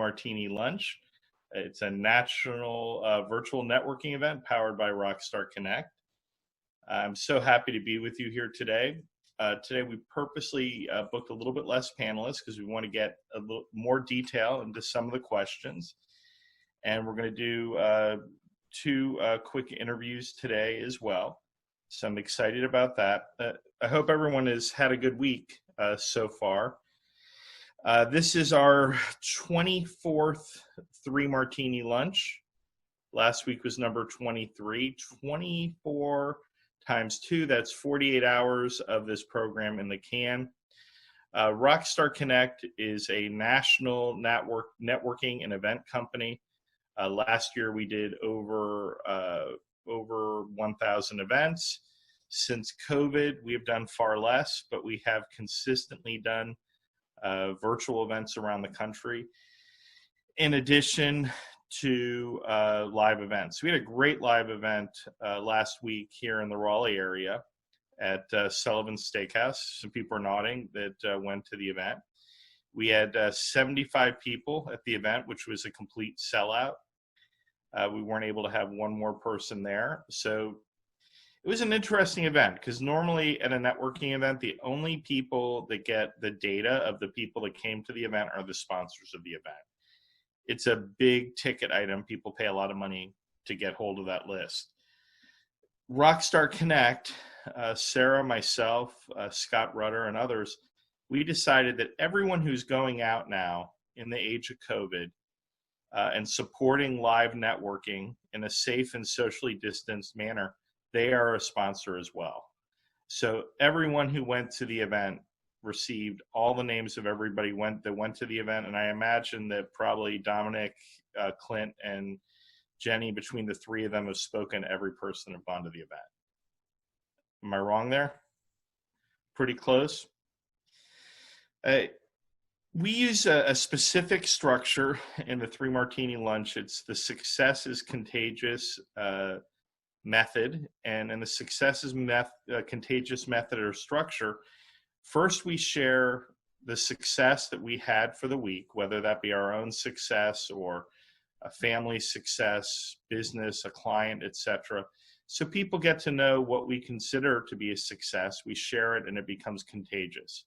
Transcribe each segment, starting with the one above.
Martini Lunch. It's a national virtual networking event powered by Rockstar Connect. I'm so happy to be with you here today. Today we purposely booked a little bit less panelists because we want to get a little more detail into some of the questions. And we're going to do two quick interviews today as well. So I'm excited about that. I hope everyone has had a good week so far. This is our 24th 3 Martini lunch. Last week was number 23. 24 times 2, that's 48 hours of this program in the can. Rockstar Connect is a national networking and event company. Last year we did over 1,000 events. Since COVID, we have done far less, but we have consistently done virtual events around the country, in addition to live events. We had a great live event last week here in the Raleigh area at Sullivan's Steakhouse. Some people are nodding that went to the event. We had 75 people at the event, which was a complete sellout. We weren't able to have one more person there. So it was an interesting event because normally at a networking event, the only people that get the data of the people that came to the event are the sponsors of the event. It's a big ticket item. People pay a lot of money to get hold of that list. Rockstar Connect, Sarah, myself, Scott Rudder, and others, we decided that everyone who's going out now in the age of COVID and supporting live networking in a safe and socially distanced manner, they are a sponsor as well. So everyone who went to the event received all the names of everybody that went to the event. And I imagine that probably Domenic, Clint, and Jenny, between the three of them, have spoken to every person who've gone to the event. Am I wrong there? Pretty close. We use a specific structure in the 3 Martini lunch. It's the success is contagious method, and in the success is contagious method or structure, first we share the success that we had for the week, whether that be our own success or a family success, business, a client, etc. So people get to know what we consider to be a success. We share it and it becomes contagious.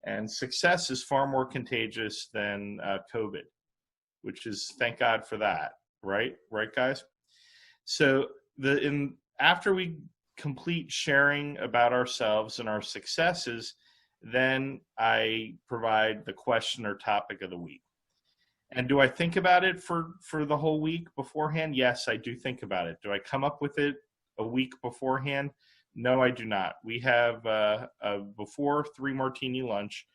And success is far more contagious than COVID, which is, thank God for that, right? Right, guys? So after we complete sharing about ourselves and our successes, then I provide the question or topic of the week. And do I think about it for the whole week beforehand? Yes, I do think about it. Do I come up with it a week beforehand? No, I do not. We have before 3 Martini lunch,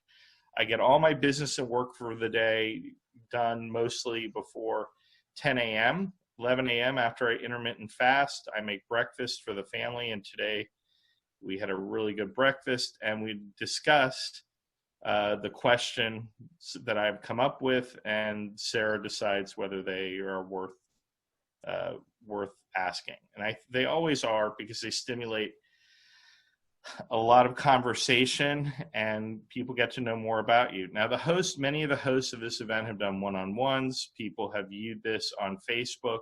I get all my business and work for the day done mostly before 10 a.m., 11 a.m. after I intermittent fast. I make breakfast for the family, and today we had a really good breakfast, and we discussed the question that I've come up with, and Sarah decides whether they are worth asking. And they always are, because they stimulate a lot of conversation and people get to know more about you. Now, many of the hosts of this event have done one-on-ones. People have viewed this on Facebook.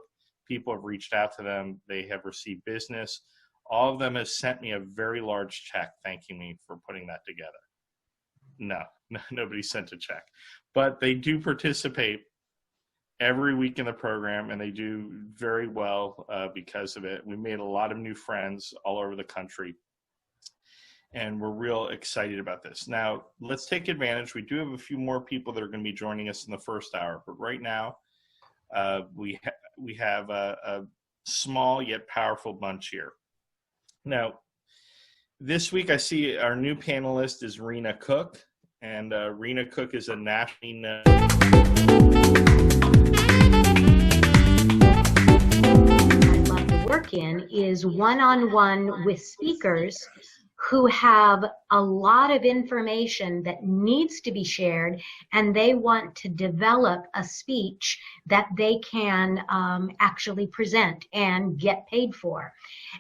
People have reached out to them. They have received business. All of them have sent me a very large check thanking me for putting that together. No, nobody sent a check. But they do participate every week in the program, and they do very well because of it. We made a lot of new friends all over the country, and we're real excited about this. Now, let's take advantage. We do have a few more people that are going to be joining us in the first hour, but right now we have a small yet powerful bunch here. Now, this week I see our new panelist is Rena Cook, and Rena Cook is a nationally known I'd love to work in is one-on-one with speakers who have a lot of information that needs to be shared, and they want to develop a speech that they can actually present and get paid for.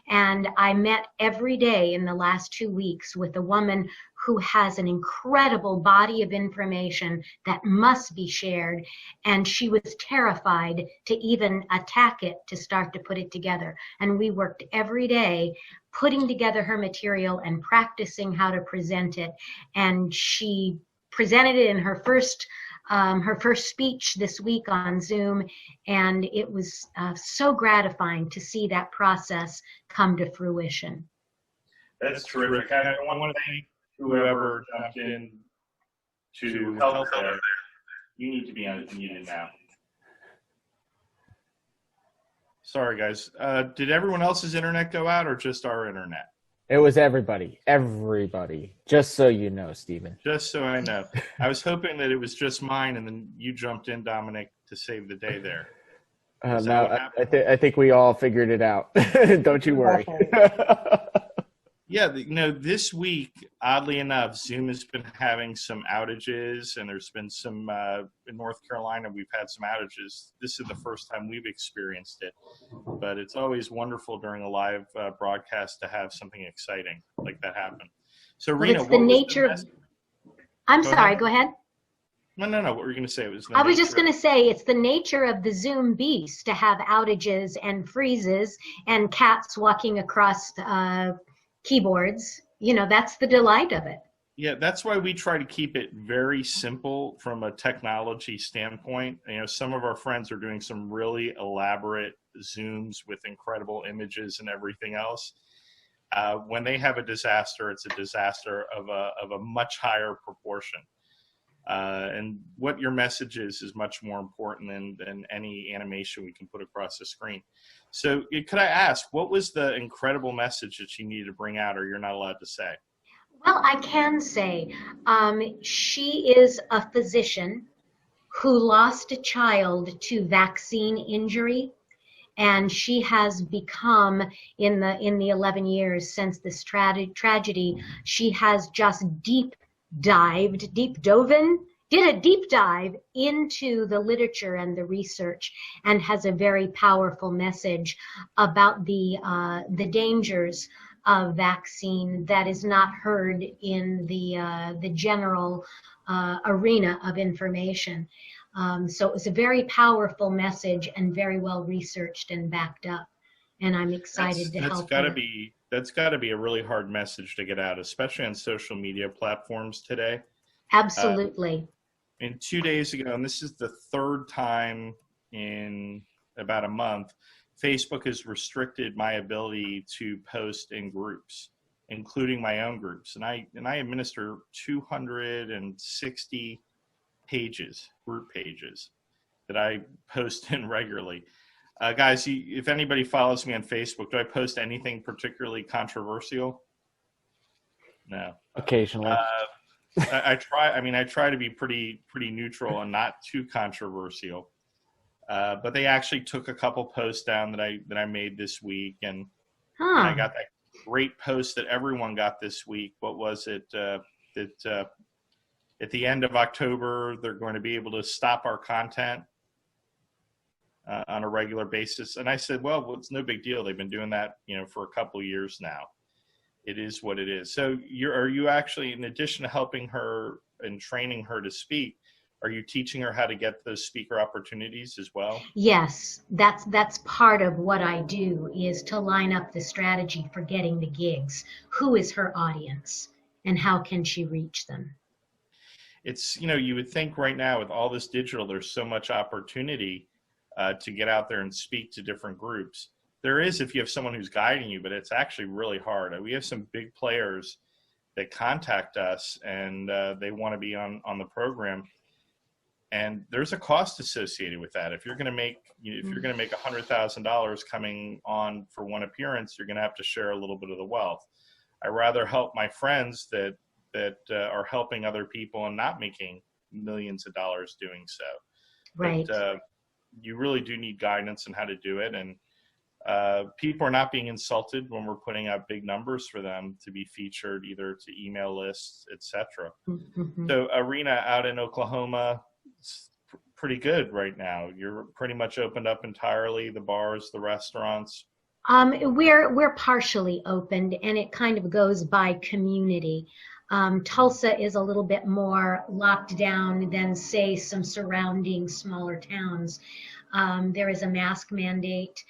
And I met every day in the last 2 weeks with a woman who has an incredible body of information that must be shared, and she was terrified to even attack it to start to put it together. And we worked every day putting together her material and practicing how to present it. And she presented it in her first speech this week on Zoom, and it was so gratifying to see that process come to fruition. That's terrific. I want to thank whoever jumped in to help there. You need to be unmuted now. Sorry, guys. Did everyone else's internet go out or just our internet? It was everybody. Everybody. Just so you know, Stephen. Just so I know. I was hoping that it was just mine, and then you jumped in, Domenic, to save the day there. No, I think we all figured it out. Don't you worry. Yeah, this week, oddly enough, Zoom has been having some outages, and there's been some, in North Carolina, we've had some outages. This is the first time we've experienced it, but it's always wonderful during a live broadcast to have something exciting like that happen. So, Rena, it's the nature. I'm sorry, go ahead. No. What were you going to say? I was just going to say it's the nature of the Zoom beast to have outages and freezes and cats walking across keyboards. That's the delight of it. Yeah, that's why we try to keep it very simple from a technology standpoint. Some of our friends are doing some really elaborate Zooms with incredible images and everything else. When they have a disaster, it's a disaster of a much higher proportion. And what your message is much more important than any animation we can put across the screen. So could I ask, what was the incredible message that you needed to bring out, or you're not allowed to say? Well, I can say she is a physician who lost a child to vaccine injury, and she has become, in the 11 years since this tragedy, she has just did a deep dive into the literature and the research, and has a very powerful message about the dangers of vaccine that is not heard in the general arena of information. So it was a very powerful message and very well researched and backed up. And I'm excited to help her. That's got to be a really hard message to get out, especially on social media platforms today. Absolutely. And 2 days ago, and this is the third time in about a month, Facebook has restricted my ability to post in groups, including my own groups. And I administer 260 pages, group pages, that I post in regularly. Guys, if anybody follows me on Facebook, do I post anything particularly controversial? No. Occasionally. I try to be pretty neutral and not too controversial. But they actually took a couple posts down that I made this week, and I got that great post that everyone got this week. What was it? That at the end of October, they're going to be able to stop our content on a regular basis. And I said, well, it's no big deal. They've been doing that, for a couple years now. It is what it is. So are you actually, in addition to helping her and training her to speak, are you teaching her how to get those speaker opportunities as well? Yes, that's part of what I do, is to line up the strategy for getting the gigs. Who is her audience and how can she reach them? It's, you would think right now with all this digital, there's so much opportunity to get out there and speak to different groups. There is if you have someone who's guiding you, but it's actually really hard. We have some big players that contact us, and they want to be on the program. And there's a cost associated with that. If you're going to make $100,000 coming on for one appearance, you're going to have to share a little bit of the wealth. I rather help my friends that are helping other people and not making millions of dollars doing so. Right. But, you really do need guidance on how to do it, and people are not being insulted when we're putting out big numbers for them to be featured either to email lists, etc. Mm-hmm. So Rena, out in Oklahoma, it's pretty good right now. You're pretty much opened up entirely, the bars, the restaurants. We're partially opened, and it kind of goes by community. Tulsa is a little bit more locked down than, say, some surrounding smaller towns. There is a mask mandate.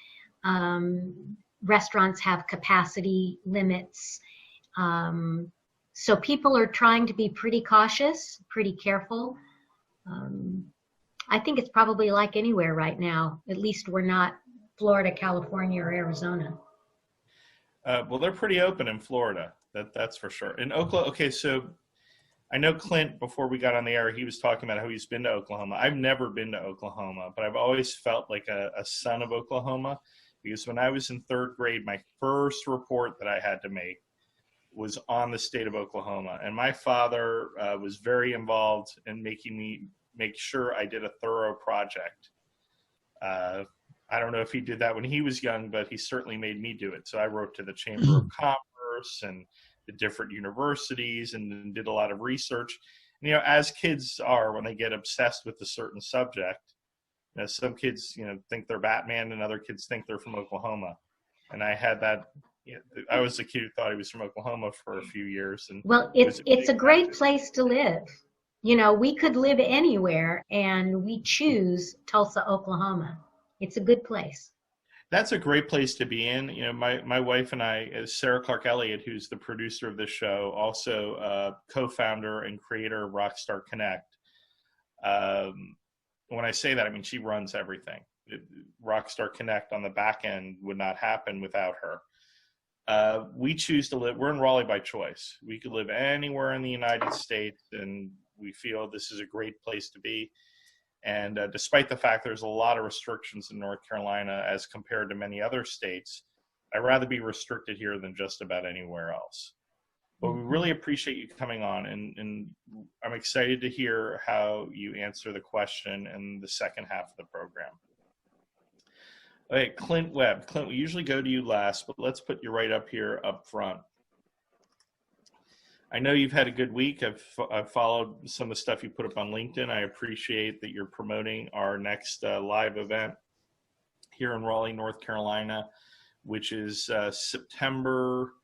Restaurants have capacity limits. So people are trying to be pretty cautious, pretty careful. I think it's probably like anywhere right now. At least we're not Florida, California, or Arizona. Well, they're pretty open in Florida. That's for sure. In Oklahoma, okay, so I know Clint, before we got on the air, he was talking about how he's been to Oklahoma. I've never been to Oklahoma, but I've always felt like a son of Oklahoma, because when I was in third grade, my first report that I had to make was on the state of Oklahoma. And my father was very involved in making me make sure I did a thorough project. I don't know if he did that when he was young, but he certainly made me do it. So I wrote to the Chamber of Commerce and the different universities and did a lot of research. And, as kids are when they get obsessed with a certain subject, some kids, think they're Batman and other kids think they're from Oklahoma. And I had that. I was a kid who thought he was from Oklahoma for a few years. And well, it's a great place to live. We could live anywhere, and we choose Tulsa, Oklahoma. It's a good place. That's a great place to be in. My wife and I, Sarah Clark Elliot, who's the producer of this show, also co-founder and creator of Rockstar Connect. When I say that, I mean she runs everything. Rockstar Connect on the back end would not happen without her. We choose to live. We're in Raleigh by choice. We could live anywhere in the United States, and we feel this is a great place to be. And despite the fact there's a lot of restrictions in North Carolina as compared to many other states, I'd rather be restricted here than just about anywhere else. But we really appreciate you coming on, and I'm excited to hear how you answer the question in the second half of the program. Okay, Clint Webb. Clint, we usually go to you last, but let's put you right up here up front. I know you've had a good week. I've followed some of the stuff you put up on LinkedIn. I appreciate that you're promoting our next live event here in Raleigh, North Carolina, which is September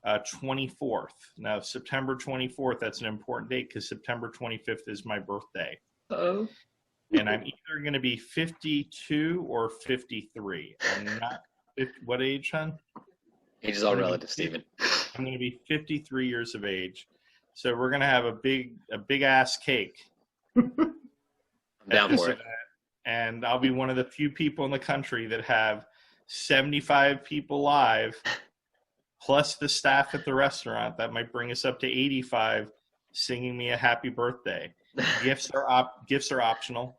24th. Now, September 24th, that's an important date because September 25th is my birthday. Uh-oh. And I'm either going to be 52 or 53. I'm not, what age, hon? Age is all relative, Stephen. I'm going to be 53 years of age. So we're going to have a big ass cake. I'm down for it. And I'll be one of the few people in the country that have 75 people live, plus the staff at the restaurant. That might bring us up to 85 singing me a happy birthday. Gifts are optional.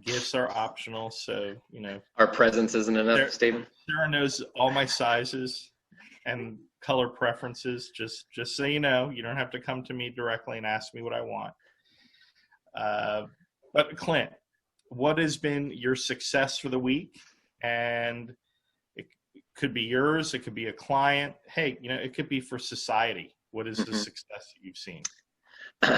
Gifts are optional, so our presence isn't enough, Stephen. Sarah knows all my sizes and color preferences. Just so you know, you don't have to come to me directly and ask me what I want. But Clint, what has been your success for the week? And it could be yours, it could be a client. Hey, it could be for society. What is the success that you've seen?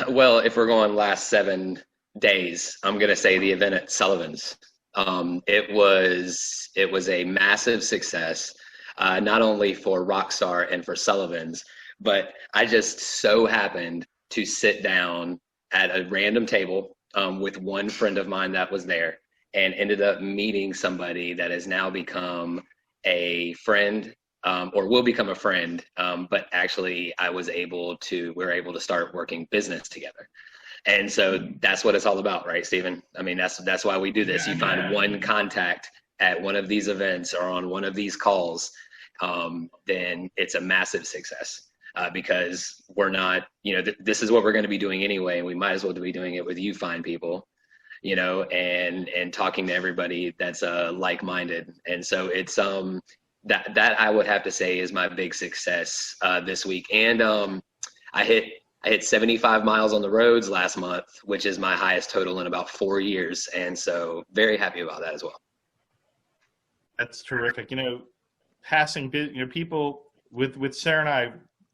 Well, if we're going last 7 days, I'm going to say the event at Sullivan's. It was a massive success, not only for Rockstar and for Sullivan's, but I just so happened to sit down at a random table with one friend of mine that was there, and ended up meeting somebody that has now become a friend, or will become a friend. But actually, we were able to start working business together. And so that's what it's all about, right, Stephen? I mean, that's why we do this. You find one contact at one of these events or on one of these calls, then it's a massive success, because we're not, this is what we're going to be doing anyway, and we might as well be doing it with you fine people, and talking to everybody that's like-minded. And so it's that I would have to say is my big success this week. And I hit 75 miles on the roads last month, which is my highest total in about 4 years. And so very happy about that as well. That's terrific. Passing, people with Sarah and I,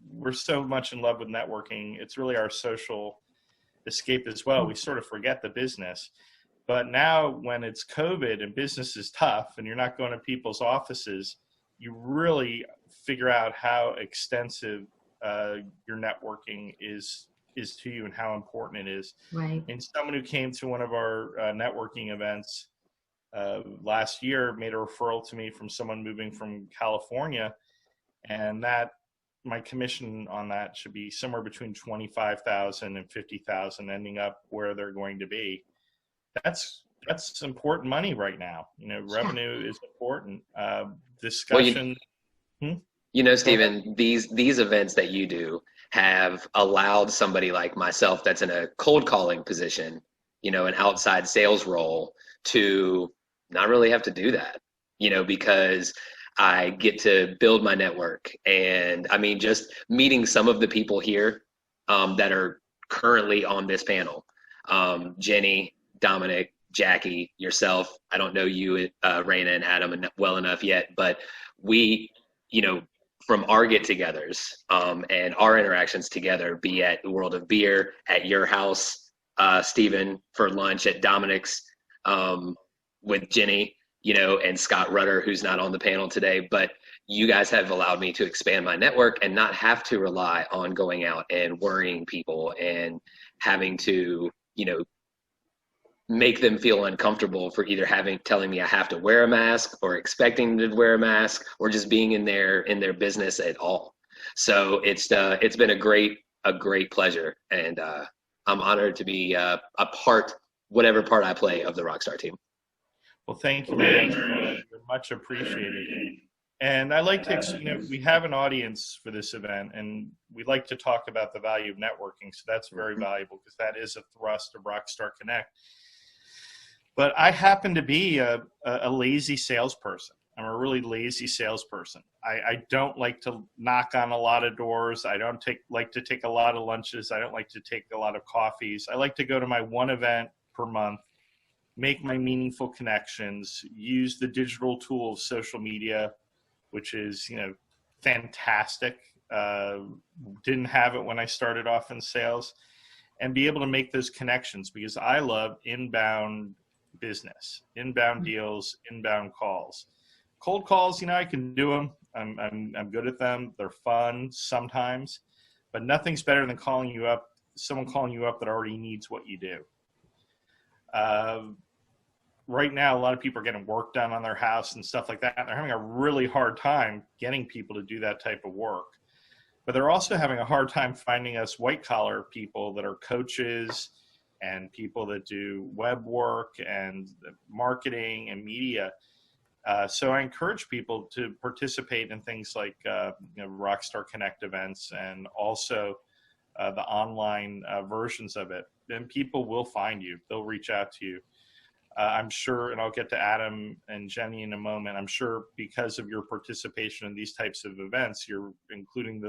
we're so much in love with networking. It's really our social escape as well. We sort of forget the business. But now when it's COVID and business is tough and you're not going to people's offices, you really figure out how extensive your networking is to you and how important it is. Right. And someone who came to one of our networking events last year made a referral to me from someone moving from California, and that my commission on that should be somewhere between 25,000 and 50,000, ending up where they're going to be. That's important money right now. Revenue is important. Discussion. Stephen, these events that you do have allowed somebody like myself that's in a cold calling position, an outside sales role, to not really have to do that, because I get to build my network. And I mean, just meeting some of the people here that are currently on this panel, Jenny, Domenic, Jackie, yourself. I don't know you, Rena and Adam well enough yet, but we, from our get-togethers and our interactions together, be at the World of Beer, at your house, Stephen, for lunch, at Domenic's with Jenny, and Scott Rutter, who's not on the panel today. But you guys have allowed me to expand my network and not have to rely on going out and worrying people and having to, make them feel uncomfortable for either telling me I have to wear a mask, or expecting to wear a mask, or just being in their business at all. So it's been a great pleasure, and I'm honored to be a part, whatever part I play, of the Rockstar team. Well, thank you very much. You're much appreciated. And I like to, we have an audience for this event, and we like to talk about the value of networking. So that's very valuable, because that is a thrust of Rockstar Connect. But I happen to be a lazy salesperson. I'm a really lazy salesperson. I don't like to knock on a lot of doors. I don't like to take a lot of lunches. I don't like to take a lot of coffees. I like to go to my one event per month, make my meaningful connections, use the digital tool of social media, which is, fantastic. Didn't have it when I started off in sales, and be able to make those connections, because I love inbound business, inbound deals, inbound calls. Cold calls, I can do them. I'm good at them. They're fun sometimes, but nothing's better than someone calling you up that already needs what you do. Right now, a lot of people are getting work done on their house and stuff like that. They're having a really hard time getting people to do that type of work. But they're also having a hard time finding us white-collar people that are coaches and people that do web work and marketing and media. So I encourage people to participate in things like Rockstar Connect events, and also the online versions of it. Then people will find you. They'll reach out to you. I'm sure, and I'll get to Adam and Jenny in a moment, I'm sure because of your participation in these types of events, you're including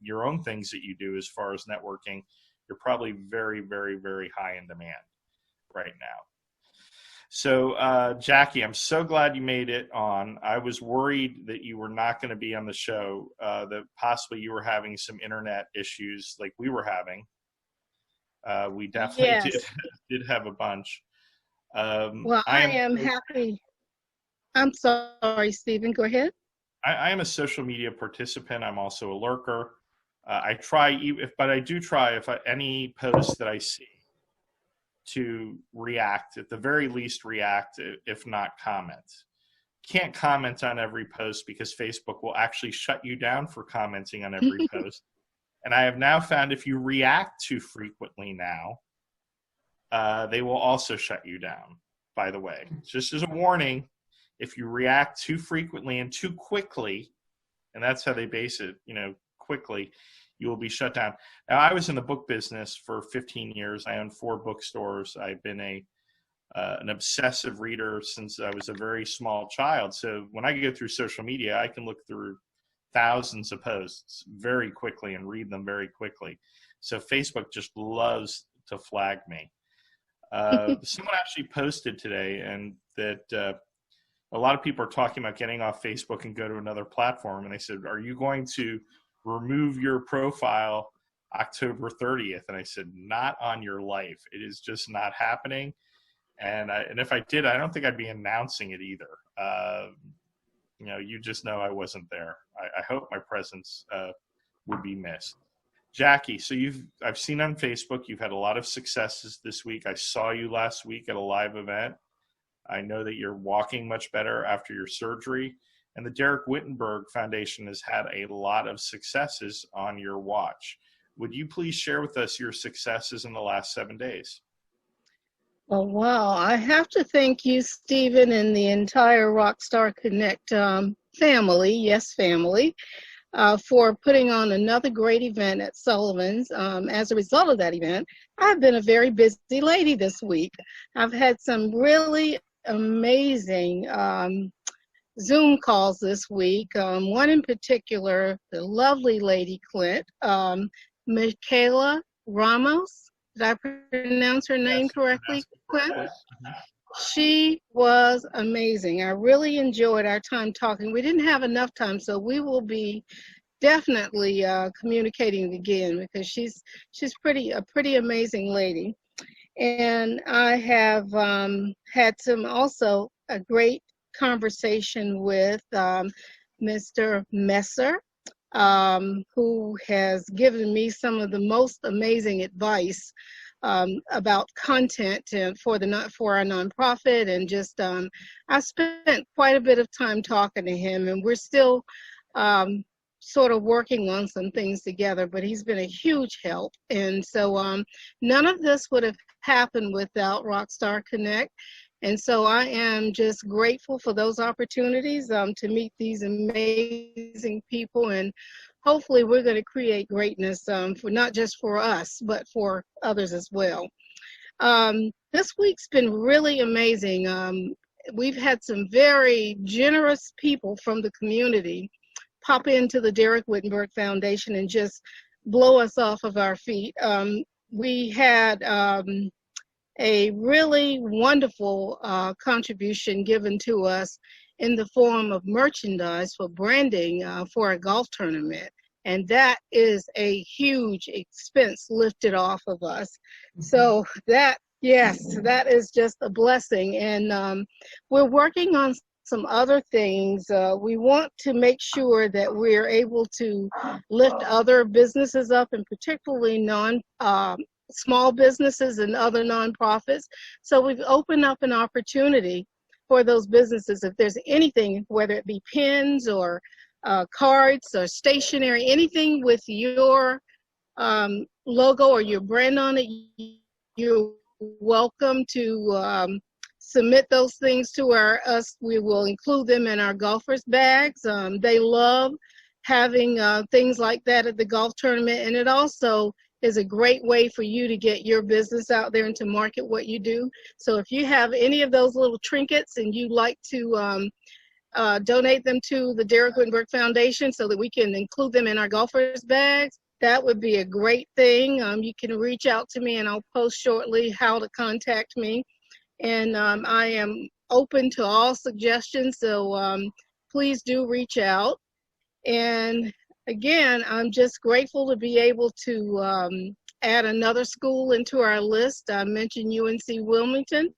your own things that you do as far as networking. You're probably very, very, very high in demand right now. So, Jackie, I'm so glad you made it on. I was worried that you were not going to be on the show, that possibly you were having some internet issues like we were having. We definitely did have a bunch. Well, I am happy. I'm sorry, Stephen, go ahead. I am a social media participant. I'm also a lurker. I try, but I do try, any post that I see, to react, at the very least react, if not comment. Can't comment on every post, because Facebook will actually shut you down for commenting on every post. And I have now found if you react too frequently now, they will also shut you down, by the way. Just as a warning, if you react too frequently and too quickly, and that's how they base it, quickly, you will be shut down. Now, I was in the book business for 15 years. I own 4 bookstores. I've been an obsessive reader since I was a very small child. So when I go through social media, I can look through thousands of posts very quickly and read them very quickly. So Facebook just loves to flag me. Someone actually posted today, and that a lot of people are talking about getting off Facebook and go to another platform. And they said, are you going to remove your profile October 30th? And I said, not on your life. It is just not happening. And if I did, I don't think I'd be announcing it either. You just know I wasn't there. I hope my presence would be missed. Jackie, so I've seen on Facebook you've had a lot of successes this week. I saw you last week at a live event. I know that you're walking much better after your surgery. And the Derek Wittenberg Foundation has had a lot of successes on your watch. Would you please share with us your successes in the last 7 days? Oh, wow. I have to thank you, Stephen, and the entire Rockstar Connect family, for putting on another great event at Sullivan's. As a result of that event, I've been a very busy lady this week. I've had some really amazing Zoom calls this week. One in particular, the lovely lady Clint, Michaela Ramos. Did I pronounce her name correctly, Clint? She was amazing. I really enjoyed our time talking. We didn't have enough time, so we will be definitely communicating again, because she's a pretty amazing lady. And I have had also a great conversation with Mr. Messer, who has given me some of the most amazing advice about content for our nonprofit, and just I spent quite a bit of time talking to him, and we're still sort of working on some things together, but he's been a huge help. And so none of this would have happened without Rockstar Connect. And so I am just grateful for those opportunities to meet these amazing people, and hopefully we're going to create greatness for not just for us, but for others as well. This week's been really amazing. We've had some very generous people from the community pop into the Derek Wittenberg Foundation and just blow us off of our feet. We had a really wonderful contribution given to us in the form of merchandise for branding for a golf tournament. And that is a huge expense lifted off of us. So that is just a blessing. And we're working on some other things. We want to make sure that we're able to lift other businesses up, and particularly small businesses and other nonprofits. So we've opened up an opportunity for those businesses. If there's anything, whether it be pens or cards or stationery, anything with your logo or your brand on it, you're welcome to submit those things to us. We will include them in our golfers' bags. They love having things like that at the golf tournament, and it also is a great way for you to get your business out there and to market what you do. So if you have any of those little trinkets and you'd like to donate them to the Derek Wittenberg Foundation so that we can include them in our golfers' bags, that would be a great thing. You can reach out to me, and I'll post shortly how to contact me. And I am open to all suggestions, so please do reach out. And again, I'm just grateful to be able to add another school into our list. I mentioned UNC Wilmington,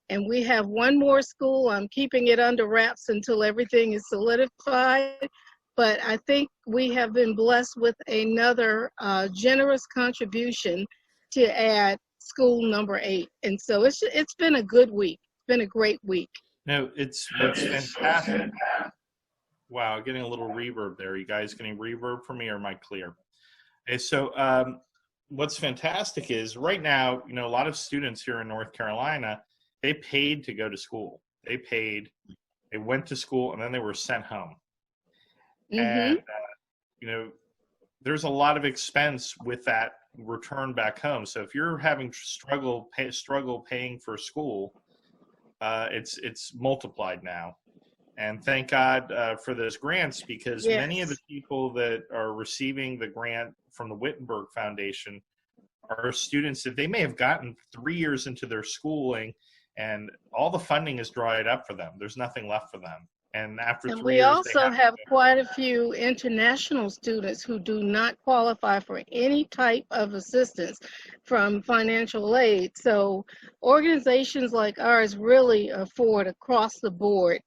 and we have one more school. I'm keeping it under wraps until everything is solidified. But I think we have been blessed with another generous contribution to add school number 8. And so it's been a good week. It's been a great week. No, it's fantastic. Wow, getting a little reverb there. Are you guys getting reverb from me, or am I clear? Okay, so what's fantastic is right now, a lot of students here in North Carolina, they paid to go to school. They went to school, and then they were sent home. Mm-hmm. And, there's a lot of expense with that return back home. So if you're having struggle paying for school, it's multiplied now. And thank God for those grants, because many of the people that are receiving the grant from the Wittenberg Foundation are students that they may have gotten 3 years into their schooling, and all the funding is dried up for them. There's nothing left for them. And after 3 years, we also have quite a few international students who do not qualify for any type of assistance from financial aid. So organizations like ours really afford across the board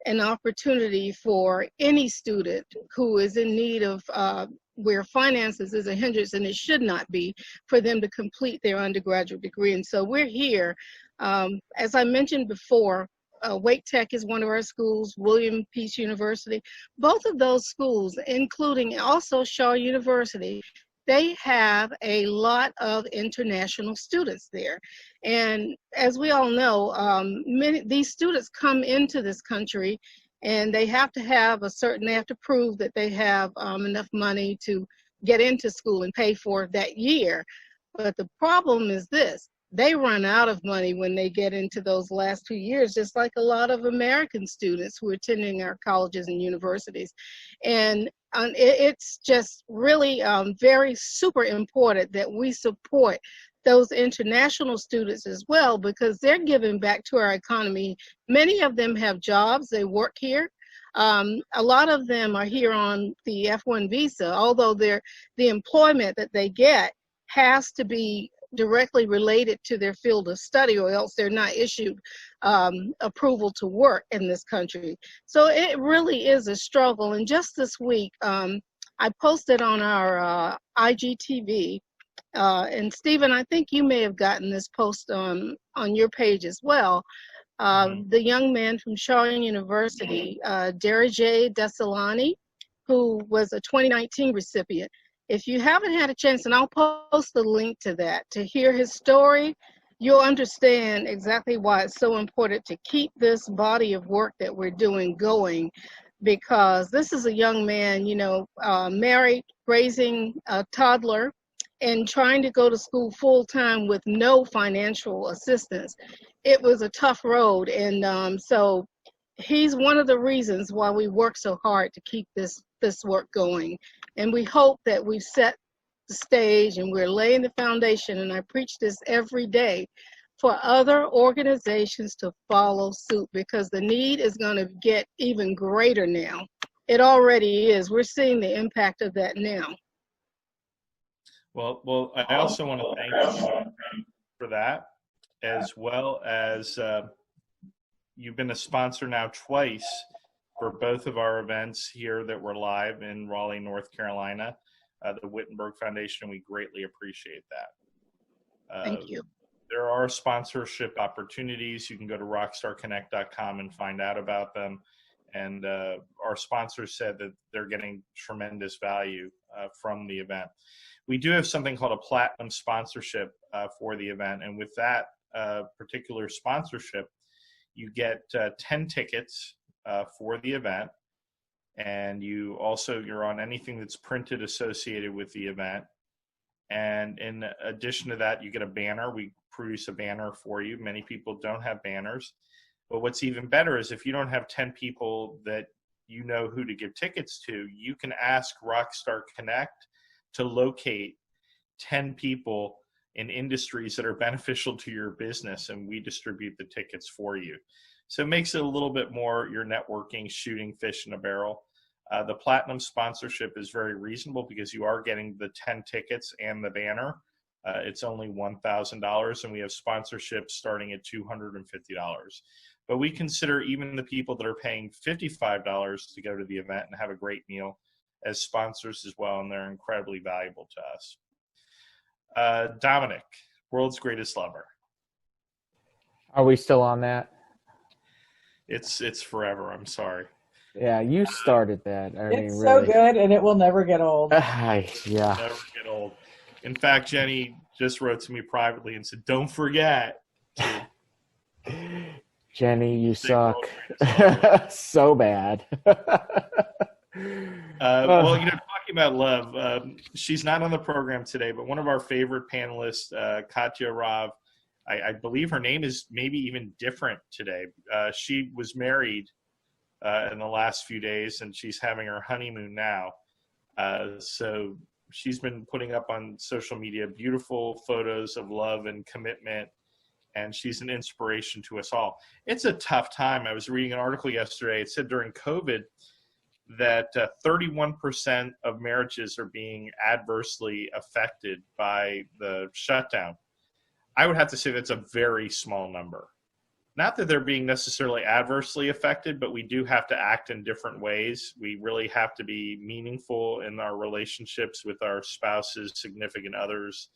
an opportunity for any student who is in need of where finances is a hindrance, and it should not be, for them to complete their undergraduate degree. And so we're here. As I mentioned before, Wake Tech is one of our schools, William Peace University. Both of those schools, including also Sher University, they have a lot of international students there. And as we all know, these students come into this country and they have to have they have to prove that they have enough money to get into school and pay for that year. But the problem is this: they run out of money when they get into those last 2 years, just like a lot of American students who are attending our colleges and universities. And it's just really very super important that we support those international students as well, because they're giving back to our economy. Many of them have jobs, they work here. A lot of them are here on the F1 visa, although the employment that they get has to be directly related to their field of study, or else they're not issued approval to work in this country. So it really is a struggle. And just this week, I posted on our IGTV, and Stephen, I think you may have gotten this post on your page as well. The young man from Sher University, Derajay Desalani, who was a 2019 recipient. If you haven't had a chance, and I'll post the link to that, to hear his story, you'll understand exactly why it's so important to keep this body of work that we're doing going, because this is a young man, married, raising a toddler, and trying to go to school full-time with no financial assistance. It was a tough road, and so he's one of the reasons why we work so hard to keep this work going. And we hope that we've set the stage and we're laying the foundation, and I preach this every day, for other organizations to follow suit, because the need is going to get even greater now. It already is. We're seeing the impact of that now. Well, I also want to thank you for that, as well as you've been a sponsor now twice for both of our events here that were live in Raleigh, North Carolina, the Wittenburg Foundation. We greatly appreciate that. Thank you. There are sponsorship opportunities. You can go to rockstarconnect.com and find out about them. And our sponsors said that they're getting tremendous value from the event. We do have something called a platinum sponsorship for the event. And with that particular sponsorship, you get 10 tickets for the event. And you're on anything that's printed associated with the event. And in addition to that, you get a banner. We produce a banner for you. Many people don't have banners. But what's even better is if you don't have 10 people that you know who to give tickets to, you can ask Rockstar Connect to locate 10 people in industries that are beneficial to your business, and we distribute the tickets for you. So it makes it a little bit more your networking, shooting fish in a barrel. The platinum sponsorship is very reasonable because you are getting the 10 tickets and the banner. It's only $1,000, and we have sponsorships starting at $250. But we consider even the people that are paying $55 to go to the event and have a great meal as sponsors as well, and they're incredibly valuable to us. Domenic, World's Greatest Lover. Are we still on that? It's forever. I'm sorry. Yeah, you started that. It's so good, and it will never get old. Yeah. Never get old. In fact, Jenny just wrote to me privately and said, "Don't forget." Jenny, you suck. So bad. Well, talking about love, she's not on the program today, but one of our favorite panelists, Katya Rav, I believe her name is maybe even different today. She was married in the last few days, and she's having her honeymoon now. So she's been putting up on social media beautiful photos of love and commitment, and she's an inspiration to us all. It's a tough time. I was reading an article yesterday. It said during COVID that 31% of marriages are being adversely affected by the shutdown. I would have to say that's a very small number. not that they're being necessarily adversely affected, but we do have to act in different ways. We really have to be meaningful in our relationships with our spouses, significant others,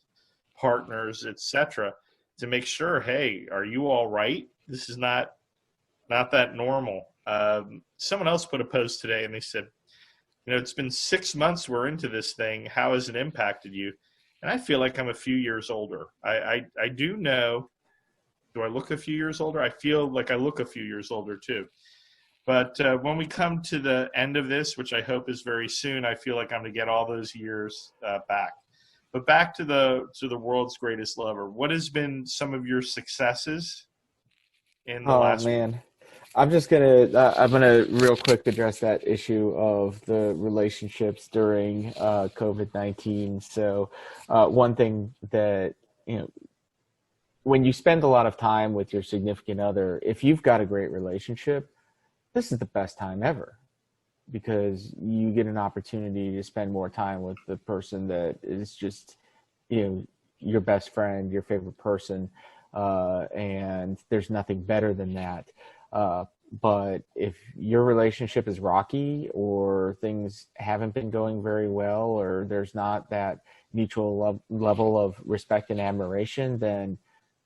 partners, etc., to make sure, hey, are you all right? This is not that normal. Someone else put a post today and they said, it's been 6 months we're into this thing. How has it impacted you? And I feel like I'm a few years older. I do know. Do I look a few years older? I feel like I look a few years older too. But when we come to the end of this, which I hope is very soon, I feel like I'm going to get all those years back. But back to the world's greatest lover. What has been some of your successes in the last week? Man. I'm gonna real quick address that issue of the relationships during COVID-19. So one thing that, when you spend a lot of time with your significant other, if you've got a great relationship, this is the best time ever, because you get an opportunity to spend more time with the person that is just, your best friend, your favorite person. And there's nothing better than that. But if your relationship is rocky, or things haven't been going very well, or there's not that mutual level of respect and admiration, then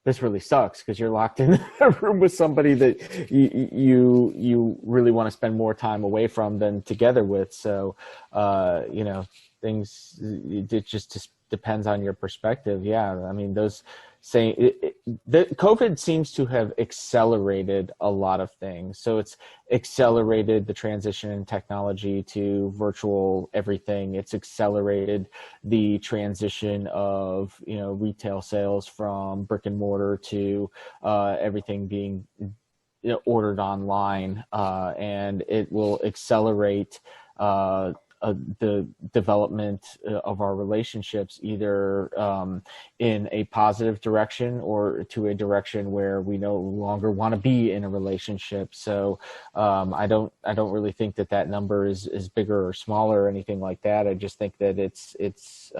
this really sucks, because you're locked in a room with somebody that you really want to spend more time away from than together with. So, things, it just depends on your perspective. Yeah. I mean, COVID seems to have accelerated a lot of things. So it's accelerated the transition in technology to virtual everything. It's accelerated the transition of, retail sales from brick and mortar to everything being ordered online. And it will accelerate the development of our relationships, either in a positive direction or to a direction where we no longer want to be in a relationship. So I don't really think that number is bigger or smaller or anything like that. I just think that it's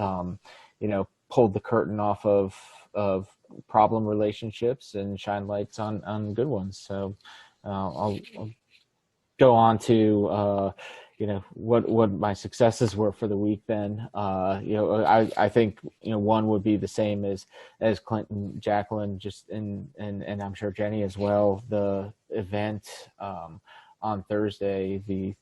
pulled the curtain off of problem relationships and shine lights on good ones. So I'll go on to what my successes were for the week then. I think, one would be the same as Clint and Jacqueline, and I'm sure Jenny as well. The event on Thursday, the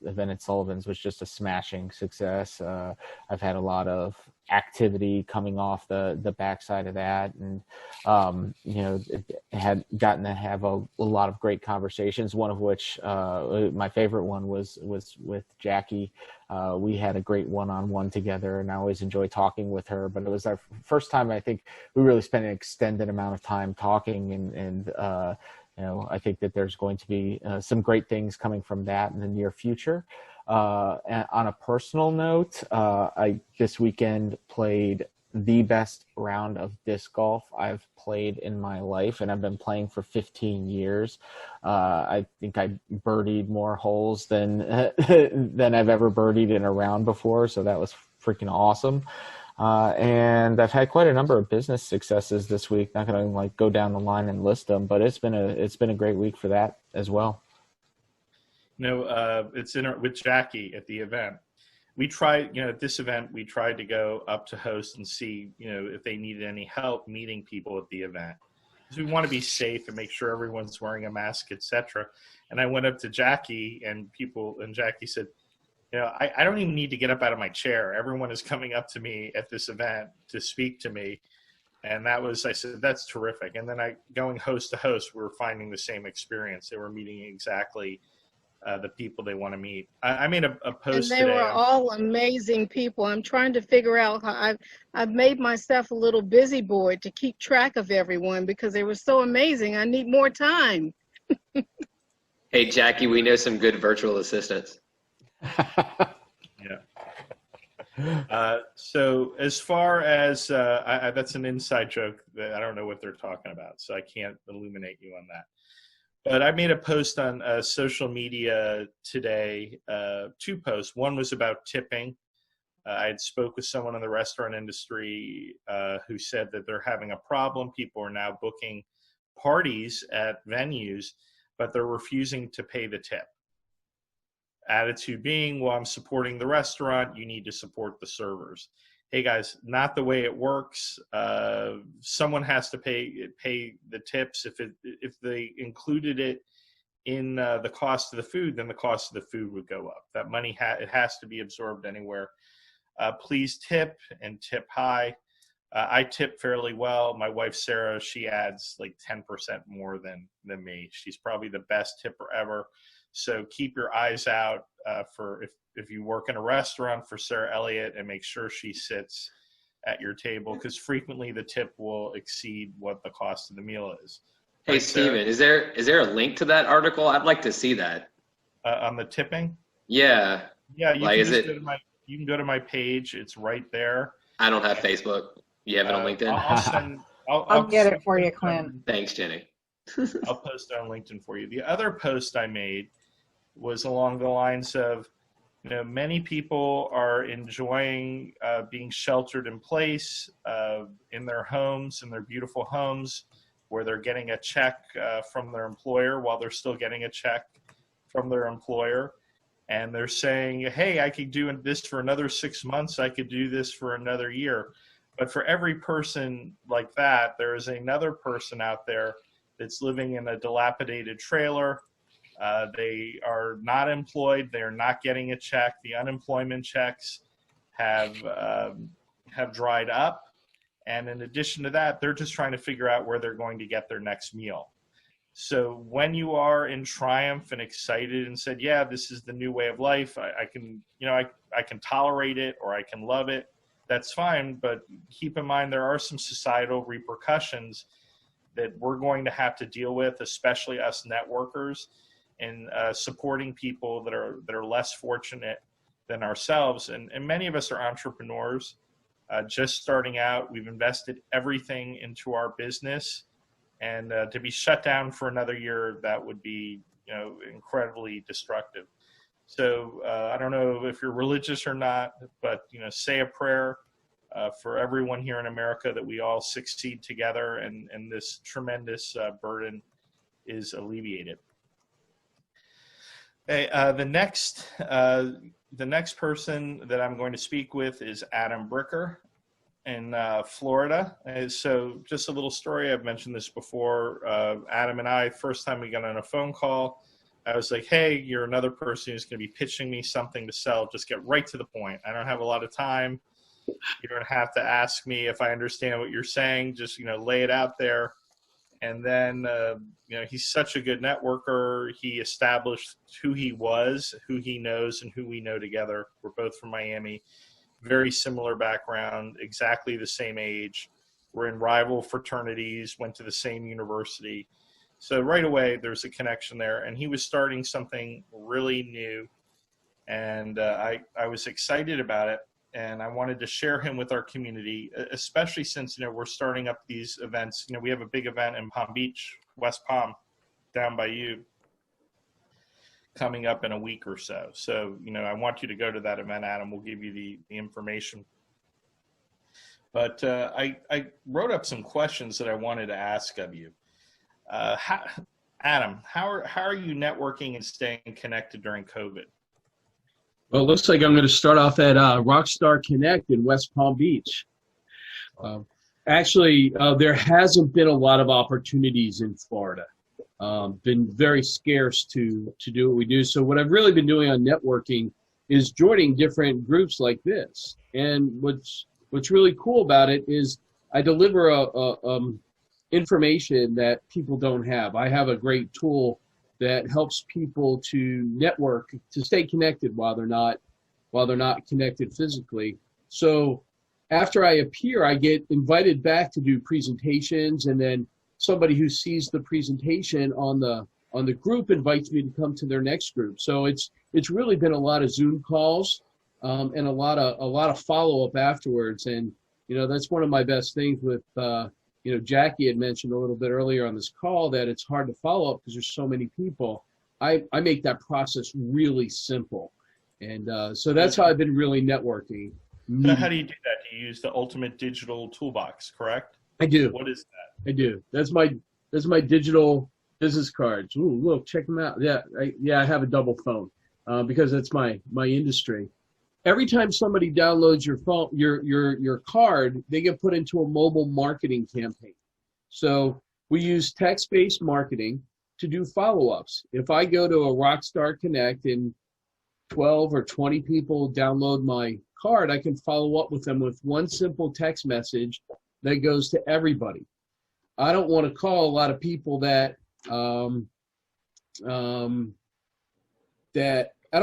event at Sullivan's, was just a smashing success. I've had a lot of activity coming off the backside of that, and had gotten to have a lot of great conversations, one of which my favorite one was with Jackie. We had a great one-on-one together, and I always enjoy talking with her, but it was our first time I think we really spent an extended amount of time talking, and I think that there's going to be some great things coming from that in the near future. And on a personal note, I this weekend played the best round of disc golf I've played in my life, and I've been playing for 15 years. I think I birdied more holes than I've ever birdied in a round before, so that was freaking awesome. And I've had quite a number of business successes this week. Not going to go down the line and list them, but it's been a great week for that as well. It's with Jackie at the event. We tried, at this event, we tried to go up to host and see, if they needed any help meeting people at the event. Because we want to be safe and make sure everyone's wearing a mask, etc. And I went up to Jackie and Jackie said, I don't even need to get up out of my chair. Everyone is coming up to me at this event to speak to me. And I said, that's terrific. And then going host to host, we were finding the same experience. They were meeting exactly the people they want to meet. I made a post today. And they were all amazing people. I'm trying to figure out how I've made myself a little busy board to keep track of everyone, because they were so amazing. I need more time. Hey, Jackie, we know some good virtual assistants. Yeah. So as far as that's an inside joke that I don't know what they're talking about, so I can't illuminate you on that. But I made a post on social media today, 2 posts. One was about tipping. I had spoke with someone in the restaurant industry who said that they're having a problem. People are now booking parties at venues, but they're refusing to pay the tip. Attitude being, well, I'm supporting the restaurant, you need to support the servers. Hey guys, not the way it works. Someone has to pay the tips. If they included it in the cost of the food, then the cost of the food would go up. That money it has to be absorbed anywhere. Please tip, and tip high. I tip fairly well. My wife Sarah, she adds like 10% more than me. She's probably the best tipper ever. So keep your eyes out for if you work in a restaurant, for Sarah Elliot, and make sure she sits at your table, because frequently the tip will exceed what the cost of the meal is. Hey, right, Steven, is there a link to that article? I'd like to see that. On the tipping? Yeah. Yeah, you like, you can go to my page. It's right there. I don't have Facebook. You have it on LinkedIn? I'll get it for you, Clint. Thanks, Jenny. I'll post it on LinkedIn for you. The other post I made was along the lines of, many people are enjoying being sheltered in place in their homes, in their beautiful homes, where they're getting a check from their employer while they're still getting a check from their employer. And they're saying, hey, I could do this for another 6 months. I could do this for another year. But for every person like that, there is another person out there that's living in a dilapidated trailer. They are not employed. They are not getting a check. The unemployment checks have dried up. And in addition to that, they're just trying to figure out where they're going to get their next meal. So when you are in triumph and excited and said, yeah, this is the new way of life, I can tolerate it, or I can love it, that's fine. But keep in mind, there are some societal repercussions that we're going to have to deal with, especially us networkers, and supporting people that are less fortunate than ourselves. And many of us are entrepreneurs, just starting out. We've invested everything into our business, and to be shut down for another year, that would be incredibly destructive. So I don't know if you're religious or not, but say a prayer for everyone here in America, that we all succeed together and this tremendous burden is alleviated. Hey, the next person that I'm going to speak with is Adam Bricker in Florida. And so just a little story. I've mentioned this before. Adam and I, first time we got on a phone call, I was like, hey, you're another person who's going to be pitching me something to sell. Just get right to the point. I don't have a lot of time. You don't have to ask me if I understand what you're saying. Just, lay it out there. And then, he's such a good networker. He established who he was, who he knows, and who we know together. We're both from Miami. Very similar background, exactly the same age. We're in rival fraternities, went to the same university. So right away, there's a connection there. And he was starting something really new. And I was excited about it. And I wanted to share him with our community, especially since, we're starting up these events. We have a big event in Palm Beach, West Palm, down by you, coming up in a week or so. So, I want you to go to that event, Adam. We'll give you the information. But I wrote up some questions that I wanted to ask of you. Adam, how are you networking and staying connected during COVID? Well, it looks like I'm going to start off at Rockstar Connect in West Palm Beach. Actually, there hasn't been a lot of opportunities in Florida. Been very scarce to do what we do. So what I've really been doing on networking is joining different groups like this. And what's really cool about it is I deliver information that people don't have. I have a great tool that helps people to network, to stay connected while they're not connected physically. So after I appear, I get invited back to do presentations, and then somebody who sees the presentation on the group invites me to come to their next group. So it's really been a lot of Zoom calls and a lot of follow-up afterwards. And that's one of my best things with Jackie had mentioned a little bit earlier on this call that it's hard to follow up because there's so many people. I make that process really simple. And so that's how I've been really networking. So how do you do that? Do you use the Ultimate Digital Toolbox, correct? I do. What is that? I do. That's my There's my digital business cards. Ooh, look, check them out. Yeah, I have a double phone because that's my industry. Every time somebody downloads your phone, your card, they get put into a mobile marketing campaign. So we use text-based marketing to do follow-ups. If I go to a Rockstar Connect and 12 or 20 people download my card, I can follow up with them with one simple text message that goes to everybody. I don't want to call a lot of people that I don't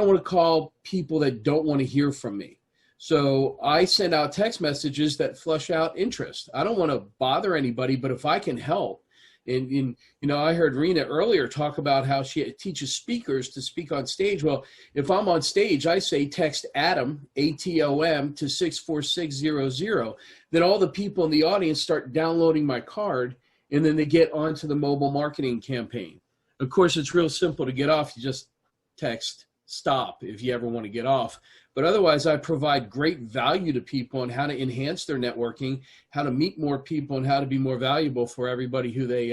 want to call people that don't want to hear from me. So I send out text messages that flush out interest. I don't want to bother anybody, but if I can help, and I heard Rena earlier talk about how she teaches speakers to speak on stage. Well, if I'm on stage, I say text Atom, ATOM, to 64600. Then all the people in the audience start downloading my card, and then they get onto the mobile marketing campaign. Of course, it's real simple to get off. You just text stop if you ever want to get off. But otherwise, I provide great value to people on how to enhance their networking, how to meet more people, and how to be more valuable for everybody who they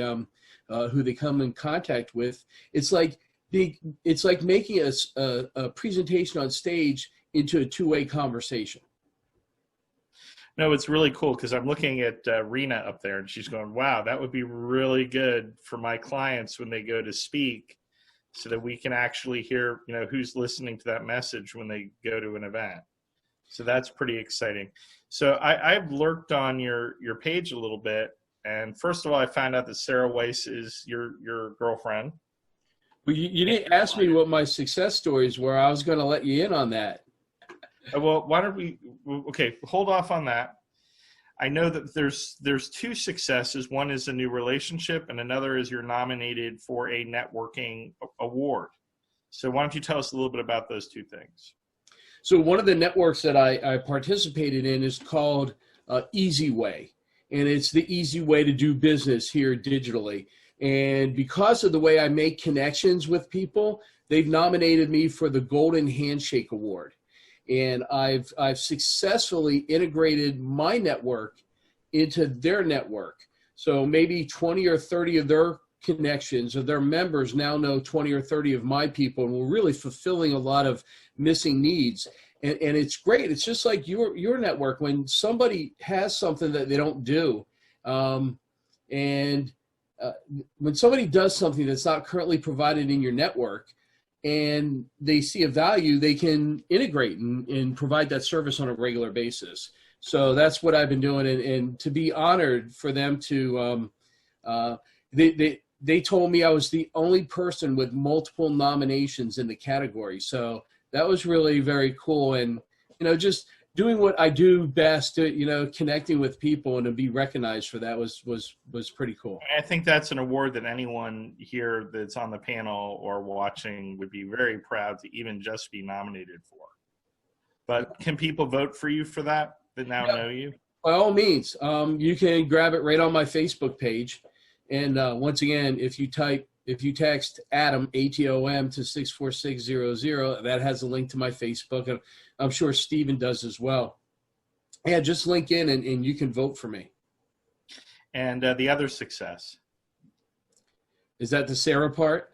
come in contact with. It's like making a presentation on stage into a two-way conversation. No, it's really cool because I'm looking at Rena up there, and she's going, wow, that would be really good for my clients when they go to speak, so that we can actually hear, who's listening to that message when they go to an event. So that's pretty exciting. So I've lurked on your page a little bit, and first of all, I found out that Sarah Weiss is your girlfriend. Well, you didn't ask me what my success stories were. I was going to let you in on that. Well, why don't we? Okay, hold off on that. I know that there's two successes. One is a new relationship, and another is you're nominated for a networking award. So why don't you tell us a little bit about those two things? So one of the networks that I participated in is called Easy Way, and it's the easy way to do business here digitally. And because of the way I make connections with people, they've nominated me for the Golden Handshake Award. And I've successfully integrated my network into their network. So maybe 20 or 30 of their connections or their members now know 20 or 30 of my people, and we're really fulfilling a lot of missing needs. And it's great. It's just like your network. When somebody has something that they don't do, when somebody does something that's not currently provided in your network, and they see a value, they can integrate and provide that service on a regular basis. So that's what I've been doing, and to be honored for them to, they told me I was the only person with multiple nominations in the category. So that was really very cool, and just doing what I do best, connecting with people, and to be recognized for that was pretty cool. I think that's an award that anyone here that's on the panel or watching would be very proud to even just be nominated for. But can people vote for you for that now know you? By all means, you can grab it right on my Facebook page. And once again, if you text Atom, ATOM, to 64600, that has a link to my Facebook. And I'm sure Steven does as well. Yeah, just link in and you can vote for me. And the other success? Is that the Sarah part?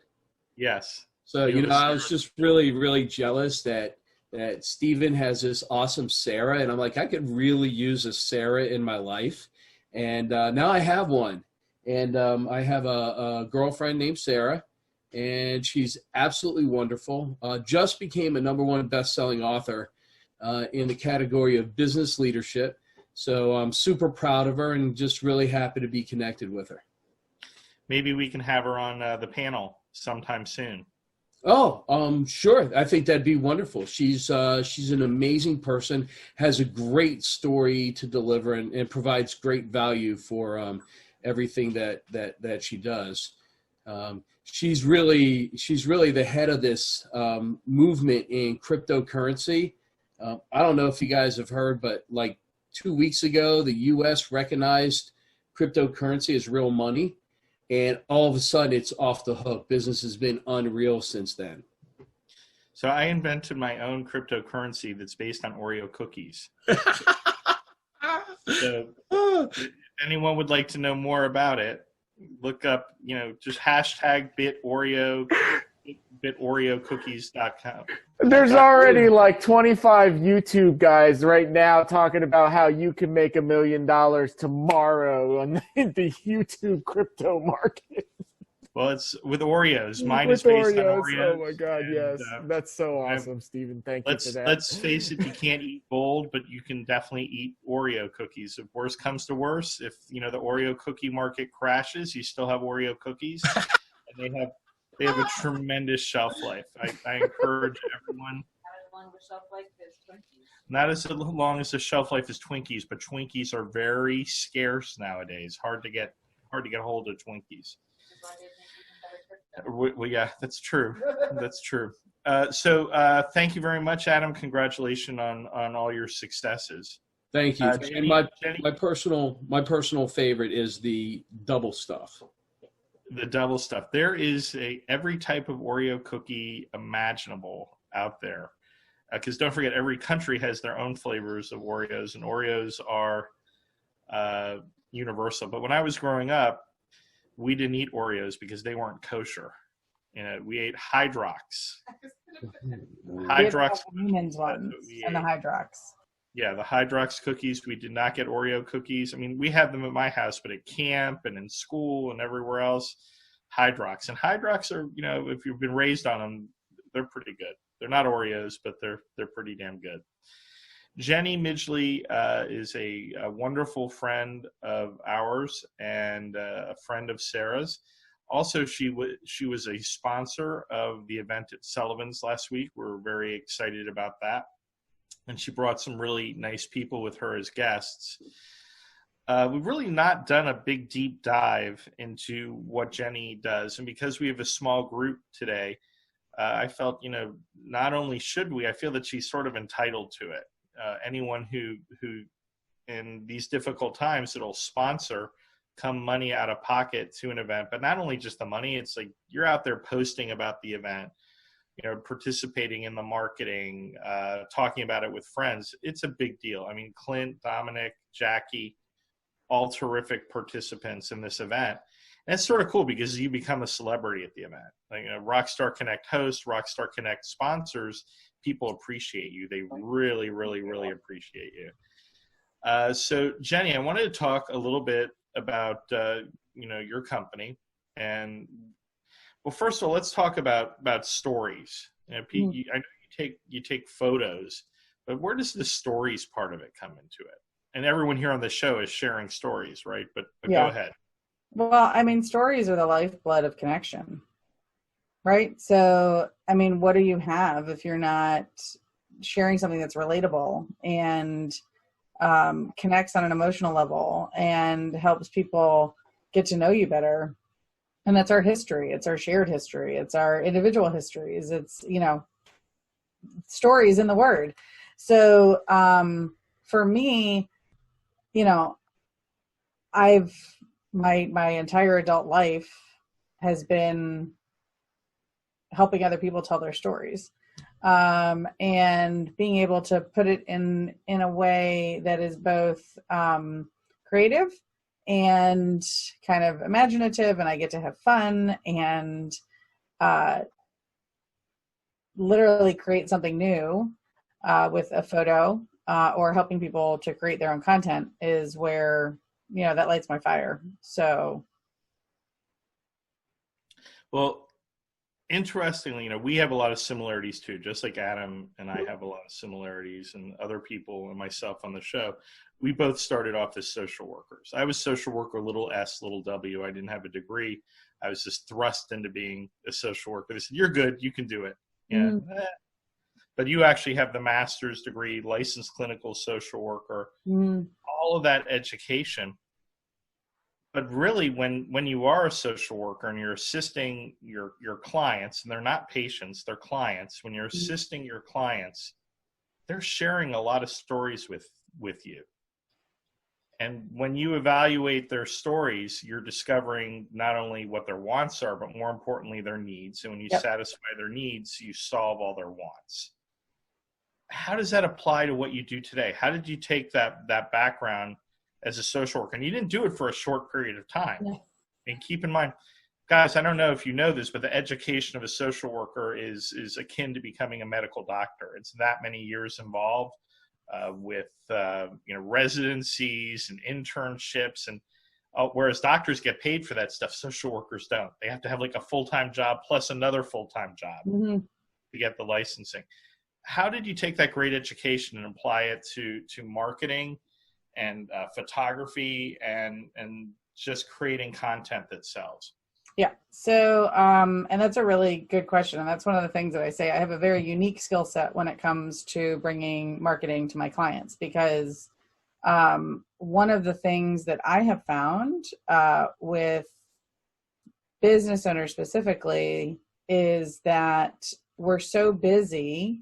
Yes. So, I was just really, really jealous that Steven has this awesome Sarah. And I'm like, I could really use a Sarah in my life. And now I have one. And I have a girlfriend named Sarah, and she's absolutely wonderful. Just became a #1 best-selling author in the category of business leadership. So I'm super proud of her and just really happy to be connected with her. Maybe we can have her on the panel sometime soon. Oh, sure. I think that'd be wonderful. She's an amazing person, has a great story to deliver, and provides great value for everything that she does. She's really the head of this movement in cryptocurrency. I don't know if you guys have heard, but like 2 weeks ago, the U.S. recognized cryptocurrency as real money, and all of a sudden it's off the hook. Business has been unreal since then. So I invented my own cryptocurrency that's based on Oreo cookies. So if anyone would like to know more about it, Look up, just hashtag #BitOreo, BitOreoCookies.com. There's already like 25 YouTube guys right now talking about how you can make $1 million tomorrow on the YouTube crypto market. Well, it's with Oreos. Mine With is based Oreos. on Oreos. Oh my God, yes. That's so awesome, Stephen. Thank you for that. Let's face it, you can't eat gold, but you can definitely eat Oreo cookies. If worse comes to worse, if the Oreo cookie market crashes, you still have Oreo cookies. And they have a tremendous shelf life. I encourage everyone. Not as long as the shelf life as Twinkies, but Twinkies are very scarce nowadays. Hard to get a hold of Twinkies. Well, yeah, that's true. That's true. So thank you very much, Adam. Congratulations on all your successes. Thank you. Jenny, And my personal favorite is the double stuff. The double stuff. There is every type of Oreo cookie imaginable out there. Because don't forget, every country has their own flavors of Oreos, and Oreos are universal. But when I was growing up, we didn't eat Oreos because they weren't kosher. We ate Hydrox. Hydrox ones and the Hydrox. Yeah, the Hydrox cookies. We did not get Oreo cookies. I mean, we had them at my house, but at camp and in school and everywhere else, Hydrox. And Hydrox are, if you've been raised on them, they're pretty good. They're not Oreos, but they're pretty damn good. Jenny Midgley is a wonderful friend of ours and a friend of Sarah's. Also, she was a sponsor of the event at Sullivan's last week. We're very excited about that. And she brought some really nice people with her as guests. We've really not done a big deep dive into what Jenny does. And because we have a small group today, I felt, not only should we, I feel that she's sort of entitled to it. Anyone who in these difficult times, it'll sponsor come money out of pocket to an event, but not only just the money, it's like you're out there posting about the event, participating in the marketing, talking about it with friends. It's a big deal. I mean, Clint, Domenic, Jackie, all terrific participants in this event. And it's sort of cool because you become a celebrity at the event. Like, Rockstar Connect hosts, Rockstar Connect sponsors, people appreciate you. They really, really, really appreciate you. So, Jenny, I wanted to talk a little bit about, your company. And, well, first of all, let's talk about stories. Pete, I know you take photos, but where does the stories part of it come into it? And everyone here on the show is sharing stories, right? But Yeah. Go ahead. Well, I mean, stories are the lifeblood of connection, right? So, I mean, what do you have if you're not sharing something that's relatable and connects on an emotional level and helps people get to know you better? And that's our history. It's our shared history. It's our individual histories. It's, stories in the word. So for me, my entire adult life has been helping other people tell their stories, and being able to put it in a way that is both creative and kind of imaginative, and I get to have fun and literally create something new with a photo, or helping people to create their own content is where that lights my fire. So, well, interestingly, we have a lot of similarities too, just like Adam and I have a lot of similarities, and other people and myself on the show. We both started off as social workers. I was social worker, little s, little w. I didn't have a degree. I was just thrust into being a social worker. They said, "You're good. You can do it." Yeah. But you actually have the master's degree, licensed clinical social worker, all of that education. But really, when you are a social worker and you're assisting your clients, and they're not patients, they're clients, when you're assisting your clients, they're sharing a lot of stories with you. And when you evaluate their stories, you're discovering not only what their wants are, but more importantly, their needs. And when you satisfy their needs, you solve all their wants. How does that apply to what you do today? How did you take that background as a social worker? And you didn't do it for a short period of time. And keep in mind, guys, I don't know if you know this, but the education of a social worker is akin to becoming a medical doctor. It's that many years involved with residencies and internships, and whereas doctors get paid for that stuff, social workers don't. They have to have like a full-time job plus another full-time job to get the licensing. How did you take that great education and apply it to marketing and photography and just creating content that sells? Yeah. So, and that's a really good question. And that's one of the things that I say. I have a very unique skill set when it comes to bringing marketing to my clients, because one of the things that I have found with business owners specifically is that we're so busy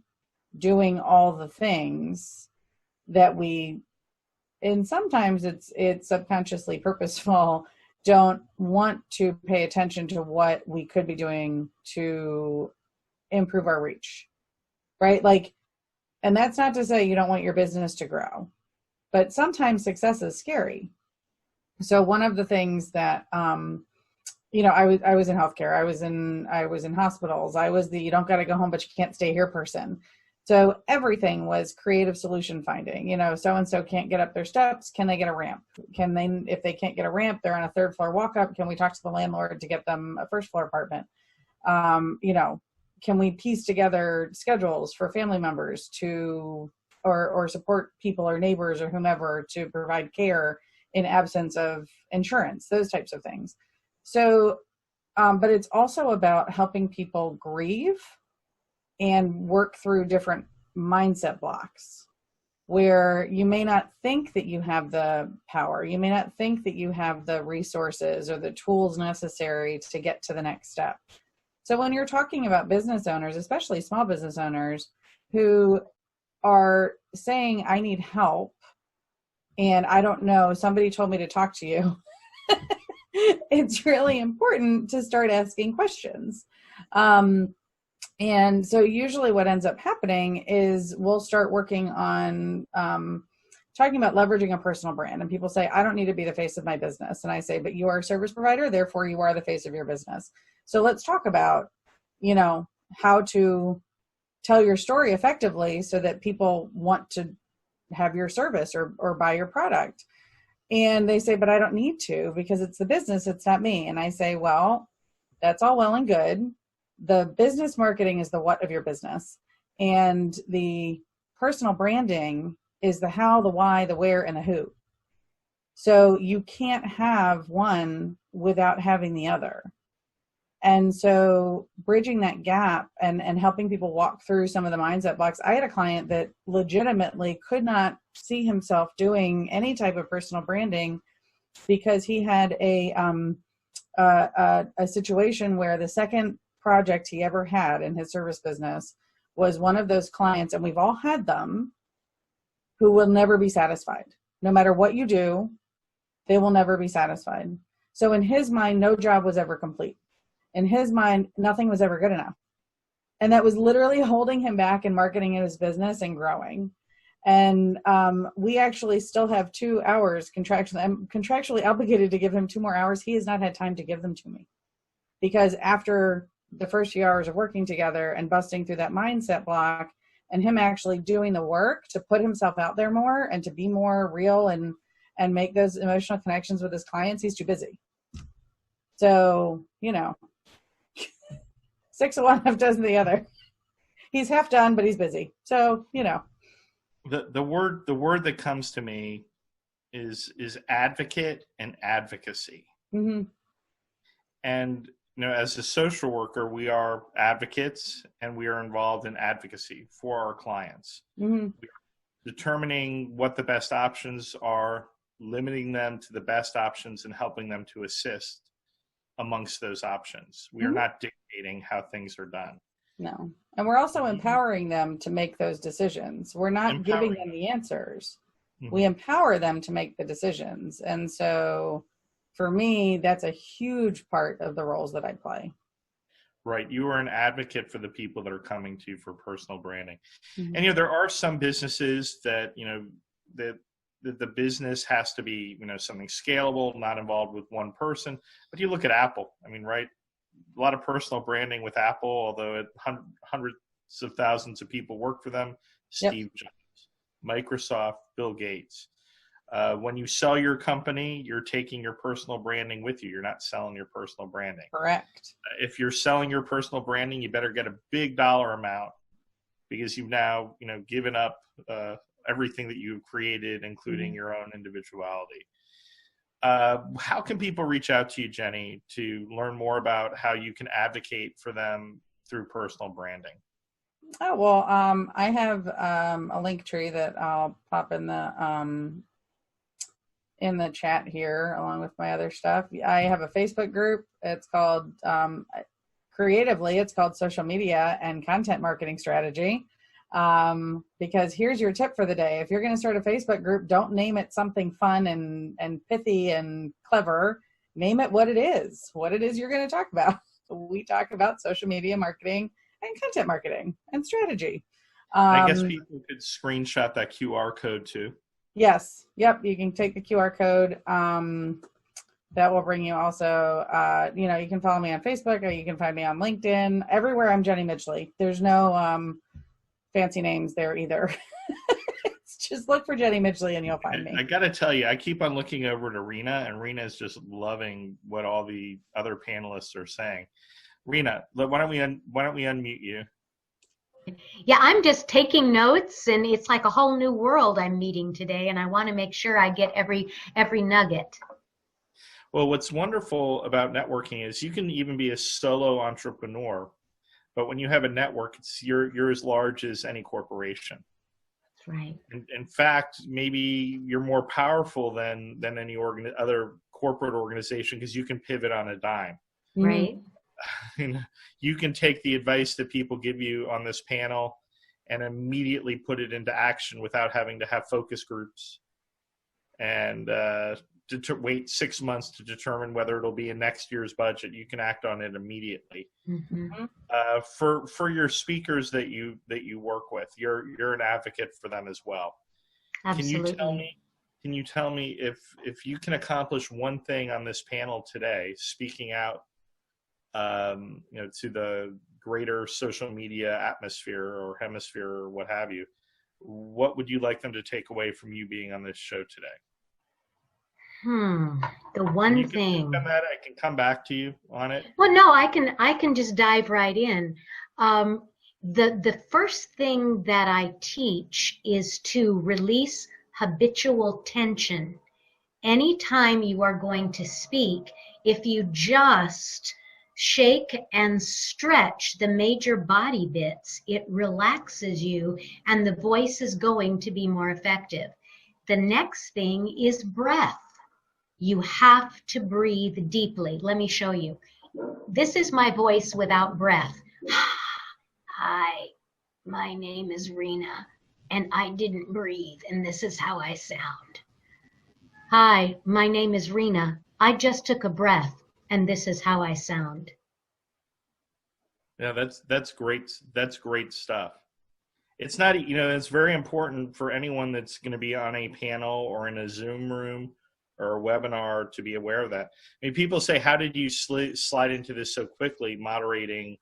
doing all the things that and sometimes it's subconsciously purposeful, don't want to pay attention to what we could be doing to improve our reach, right? Like, and that's not to say you don't want your business to grow, but sometimes success is scary. So one of the things that, I was in healthcare, I was in hospitals, I was the, you don't got to go home, but you can't stay here person. So everything was creative solution finding. So-and-so can't get up their steps. Can they get a ramp? If they can't get a ramp, they're on a third floor walk up. Can we talk to the landlord to get them a first floor apartment? Can we piece together schedules for family members or support people or neighbors or whomever to provide care in absence of insurance, those types of things. So, but it's also about helping people grieve and work through different mindset blocks where you may not think that you have the power. You may not think that you have the resources or the tools necessary to get to the next step. So when you're talking about business owners, especially small business owners who are saying, I need help and I don't know, somebody told me to talk to you, it's really important to start asking questions. And so usually what ends up happening is we'll start working on talking about leveraging a personal brand. And people say, I don't need to be the face of my business. And I say, but you are a service provider, therefore you are the face of your business. So let's talk about, how to tell your story effectively so that people want to have your service or buy your product. And they say, but I don't need to because it's the business, it's not me. And I say, well, that's all well and good. The business marketing is the what of your business. And the personal branding is the how, the why, the where, and the who. So you can't have one without having the other. And so bridging that gap and helping people walk through some of the mindset blocks. I had a client that legitimately could not see himself doing any type of personal branding because he had a situation where the second project he ever had in his service business was one of those clients, and we've all had them, who will never be satisfied. No matter what you do, they will never be satisfied. So in his mind, no job was ever complete. In his mind, nothing was ever good enough. And that was literally holding him back in marketing his business and growing. And we actually still have 2 hours contractually. I'm contractually obligated to give him 2 more hours. He has not had time to give them to me. Because after the first few hours of working together and busting through that mindset block and him actually doing the work to put himself out there more and to be more real and make those emotional connections with his clients, he's too busy. So, 6 of one, half dozen the other. He's half done, but he's busy. So, The word that comes to me is advocate and advocacy. Mm-hmm. And as a social worker, we are advocates and we are involved in advocacy for our clients. Mm-hmm. We are determining what the best options are, limiting them to the best options, and helping them to assist amongst those options. We are not dictating how things are done. No. And we're also empowering them to make those decisions. We're not giving them the answers. Mm-hmm. We empower them to make the decisions. And so for me, that's a huge part of the roles that I play. Right. You are an advocate for the people that are coming to you for personal branding. Mm-hmm. And, there are some businesses that, that the business has to be, something scalable, not involved with one person. But you look at Apple, right? A lot of personal branding with Apple, although hundreds of thousands of people work for them. Steve Jobs, Microsoft, Bill Gates. When you sell your company, you're taking your personal branding with you. You're not selling your personal branding. Correct. If you're selling your personal branding, you better get a big dollar amount, because you've now, given up everything that you've created, including your own individuality. How can people reach out to you, Jenny, to learn more about how you can advocate for them through personal branding? Oh, well, I have a link tree that I'll pop in the chat here, along with my other stuff. I have a Facebook group. It's called, creatively, it's called Social Media and Content Marketing Strategy. Because here's your tip for the day. If you're going to start a Facebook group, don't name it something fun and pithy and clever. Name it what it is you're going to talk about. We talk about social media marketing and content marketing and strategy. I guess people could screenshot that QR code too. Yes. Yep. You can take the QR code. That will bring you also, you can follow me on Facebook, or you can find me on LinkedIn. Everywhere I'm Jenny Midgley. There's no fancy names there either. Just look for Jenny Midgley and you'll find me. I got to tell you, I keep on looking over to Rena, and Rena is just loving what all the other panelists are saying. Rena, why don't we unmute you? Yeah, I'm just taking notes, and it's like a whole new world I'm meeting today, and I want to make sure I get every nugget. Well, what's wonderful about networking is you can even be a solo entrepreneur, but when you have a network, you're as large as any corporation. That's right. In fact, maybe you're more powerful than any other corporate organization, because you can pivot on a dime. Right. You can take the advice that people give you on this panel and immediately put it into action without having to have focus groups and to wait 6 months to determine whether it'll be in next year's budget. You can act on it immediately. Mm-hmm. For your speakers that you work with, you're an advocate for them as well. Absolutely. Can you tell me if you can accomplish one thing on this panel today, speaking out to the greater social media atmosphere or hemisphere or what have you, what would you like them to take away from you being on this show today? The one thing. I can come back to you on it. Well, no, I can just dive right in. The first thing that I teach is to release habitual tension. Anytime you are going to speak, if you just shake and stretch the major body bits, it relaxes you and the voice is going to be more effective. The next thing is breath. You have to breathe deeply. Let me show you. This is my voice without breath. Hi, my name is Rena, and I didn't breathe, and this is how I sound. Hi, my name is Rena. I just took a breath, and this is how I sound. Yeah, that's great. That's great stuff. It's not, it's very important for anyone that's going to be on a panel or in a Zoom room or a webinar to be aware of that. I mean, people say, how did you slide into this so quickly, moderating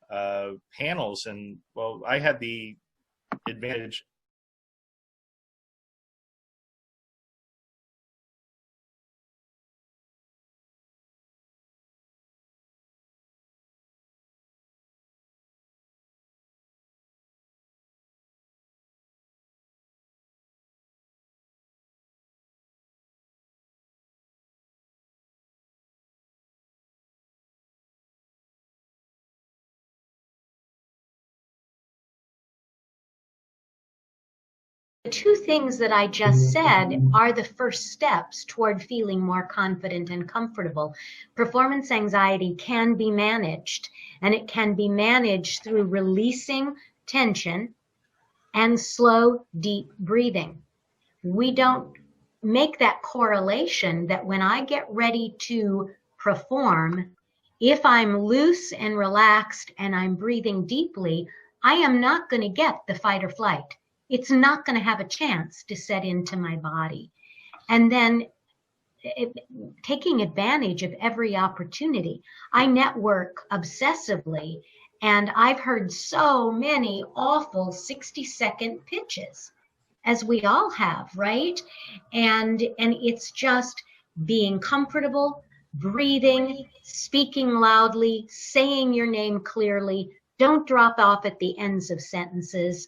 panels? And well, I had the advantage. The two things that I just said are the first steps toward feeling more confident and comfortable. Performance anxiety can be managed, and it can be managed through releasing tension and slow, deep breathing. We don't make that correlation that when I get ready to perform, if I'm loose and relaxed and I'm breathing deeply, I am not going to get the fight or flight. it's not going to have a chance to set into my body. And then taking advantage of every opportunity. I network obsessively, and I've heard so many awful 60-second pitches, as we all have, right? And it's just being comfortable, breathing, speaking loudly, saying your name clearly. Don't drop off at the ends of sentences,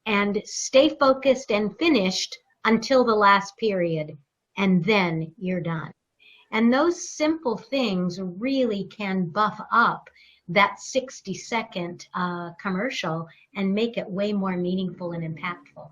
and stay focused and finished until the last period, and then you're done. And those simple things really can buff up that 60-second commercial and make it way more meaningful and impactful.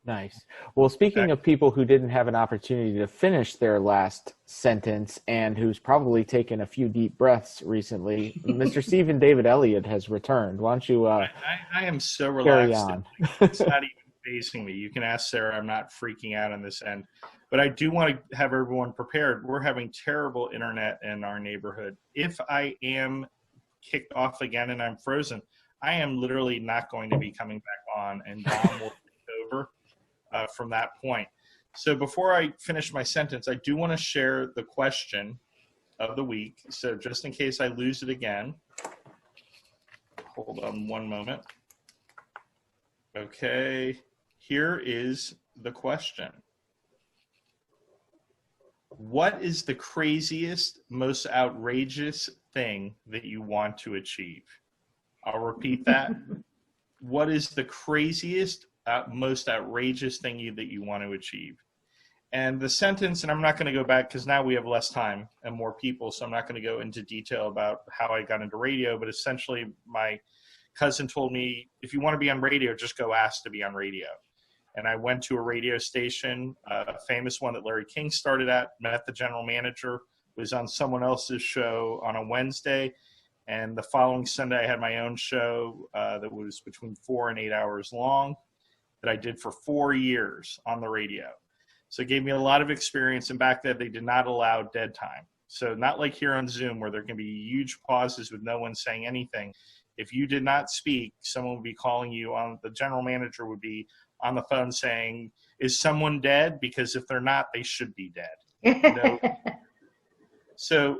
Nice. Well, speaking of people who didn't have an opportunity to finish their last sentence and who's probably taken a few deep breaths recently, Mr. Stephen David Elliot has returned. Why don't you I am so carry relaxed. on? It's not even facing me. You can ask Sarah. I'm not freaking out on this end. But I do want to have everyone prepared. We're having terrible internet in our neighborhood. If I am kicked off again and I'm frozen, I am literally not going to be coming back on, and Dom will take over from that point. So before I finish my sentence, I do want to share the question of the week. So just in case I lose it again, hold on one moment. Okay, here is the question. What is the craziest, most outrageous thing that you want to achieve? I'll repeat that. What is the craziest, most outrageous thing that you want to achieve? And the sentence, and I'm not going to go back because now we have less time and more people, so I'm not going to go into detail about how I got into radio, but essentially my cousin told me, if you want to be on radio, just go ask to be on radio. And I went to a radio station, a famous one that Larry King started at, met the general manager, was on someone else's show on a Wednesday. And the following Sunday, I had my own show that was between 4 and 8 hours long that I did for 4 years on the radio. So it gave me a lot of experience. And back then, they did not allow dead time. So not like here on Zoom where there can be huge pauses with no one saying anything. If you did not speak, someone would be calling you on, the general manager would be on the phone saying, is someone dead? Because if they're not, they should be dead. You know? So,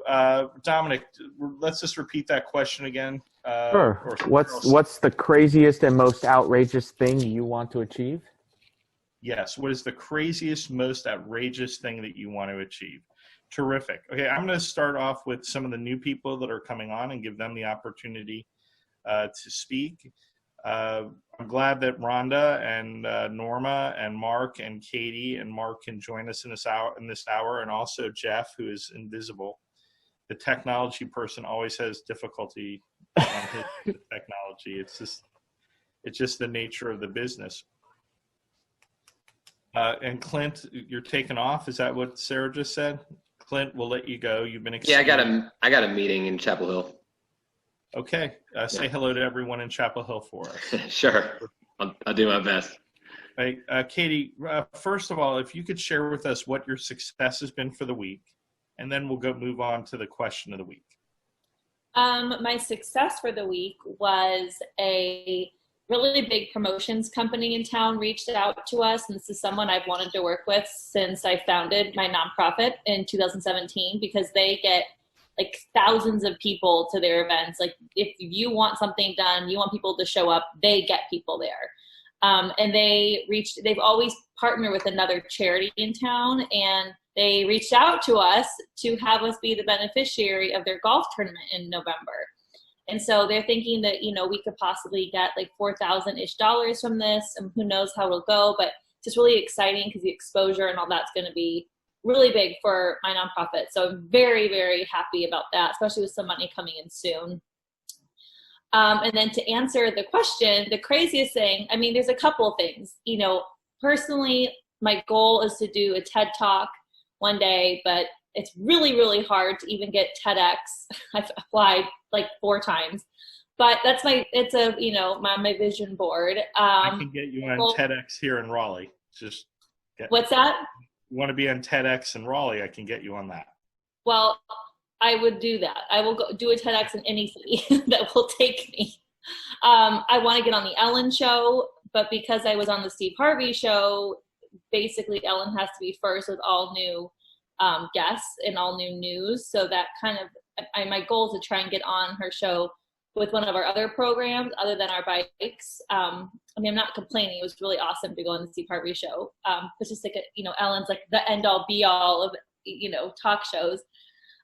Domenic, let's just repeat that question again. Sure. What's the craziest and most outrageous thing you want to achieve? Yes. What is the craziest, most outrageous thing that you want to achieve? Terrific. Okay, I'm going to start off with some of the new people that are coming on and give them the opportunity to speak. I'm glad that Rhonda and Norma and Mark and Katie and Mark can join us in this hour, and also Jeff, who is invisible. The technology person always has difficulty on his technology. It's just the nature of the business. And Clint, you're taking off. Is that what Sarah just said? Clint, we'll let you go. You've been excused. Yeah, I got a meeting in Chapel Hill. Okay. Say hello to everyone in Chapel Hill for us. Sure. I'll do my best. Right. Katie, first of all, if you could share with us what your success has been for the week, and then we'll move on to the question of the week. My success for the week was a really big promotions company in town reached out to us, and this is someone I've wanted to work with since I founded my nonprofit in 2017, because they get like thousands of people to their events. Like if you want something done, you want people to show up, they get people there. And they've always partnered with another charity in town, and they reached out to us to have us be the beneficiary of their golf tournament in November. And so they're thinking that, we could possibly get like $4,000-ish from this, and who knows how it'll go, but it's just really exciting because the exposure and all that's going to be really big for my nonprofit. So I'm very, very happy about that, especially with some money coming in soon. And then to answer the question, the craziest thing, there's a couple of things. Personally, my goal is to do a TED Talk one day, but it's really, really hard to even get TEDx. I've applied like 4 times, but my vision board. I can get you on TEDx here in Raleigh. What's that? You want to be on TEDx in Raleigh, I can get you on that. Well, I would do that. I will go do a TEDx in any city that will take me. I want to get on the Ellen show, but because I was on the Steve Harvey show, basically Ellen has to be first with all new guests and all new news. So that kind of, my goal is to try and get on her show with one of our other programs other than our bikes. I mean, I'm not complaining. It was really awesome to go on the Steve Harvey show. It's just like, Ellen's like the end all be all of, talk shows.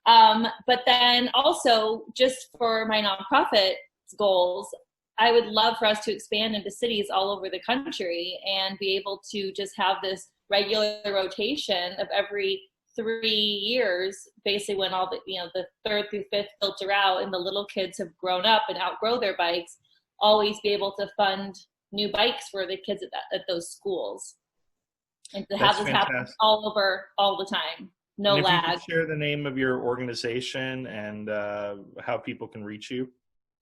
But then also just for my nonprofit goals, I would love for us to expand into cities all over the country and be able to just have this regular rotation of every 3 years, basically when all the third through fifth filter out and the little kids have grown up and outgrow their bikes, always be able to fund new bikes for the kids at those schools. And to have this happen all over all the time. No and if lag. You could share the name of your organization and how people can reach you.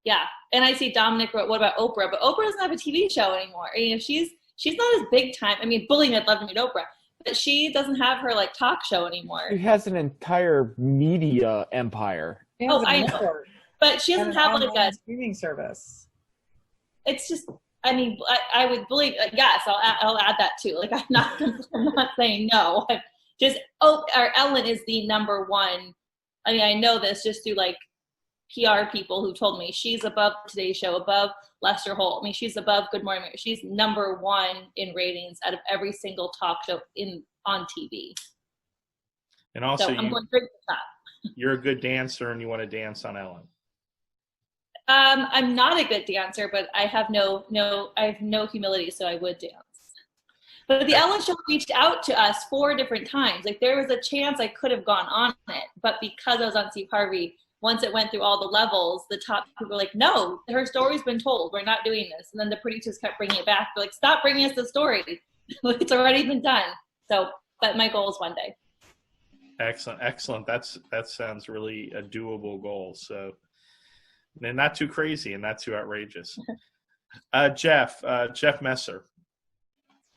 Yeah, and I see Domenic wrote, what about Oprah? But Oprah doesn't have a TV show anymore. She's not as big time. I mean, bullying, I'd love to meet Oprah, but she doesn't have her like talk show anymore. She has an entire media empire. Oh, I know, but she doesn't have like a streaming service. It's just, I mean, I would believe. Yes, I'll add that too. Like I'm not saying no. Or Ellen is the number one. I mean, I know this just through like PR people who told me she's above Today's Show, above Lester Holt. I mean, she's above Good Morning America. She's number one in ratings out of every single talk show on TV. And also, so I'm going straight to the top. You're a good dancer, and you want to dance on Ellen. I'm not a good dancer, but I have no humility, so I would dance. But the Ellen Show reached out to us 4 different times. Like there was a chance I could have gone on it, but because I was on Steve Harvey, once it went through all the levels, the top people were like, no, her story's been told. We're not doing this. And then the producers kept bringing it back. They're like, stop bringing us the story. It's already been done. So, but my goal is one day. Excellent. That sounds really a doable goal. So, and not too crazy and not too outrageous. Jeff Messer,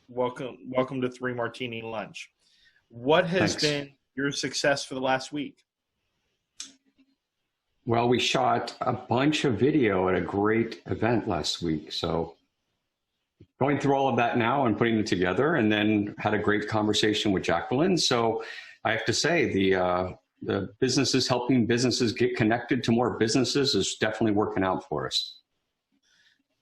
welcome to 3 Martini Lunch. What has been your success for the last week? Well, we shot a bunch of video at a great event last week. So going through all of that now and putting it together, and then had a great conversation with Jacqueline. So I have to say the businesses, helping businesses get connected to more businesses is definitely working out for us.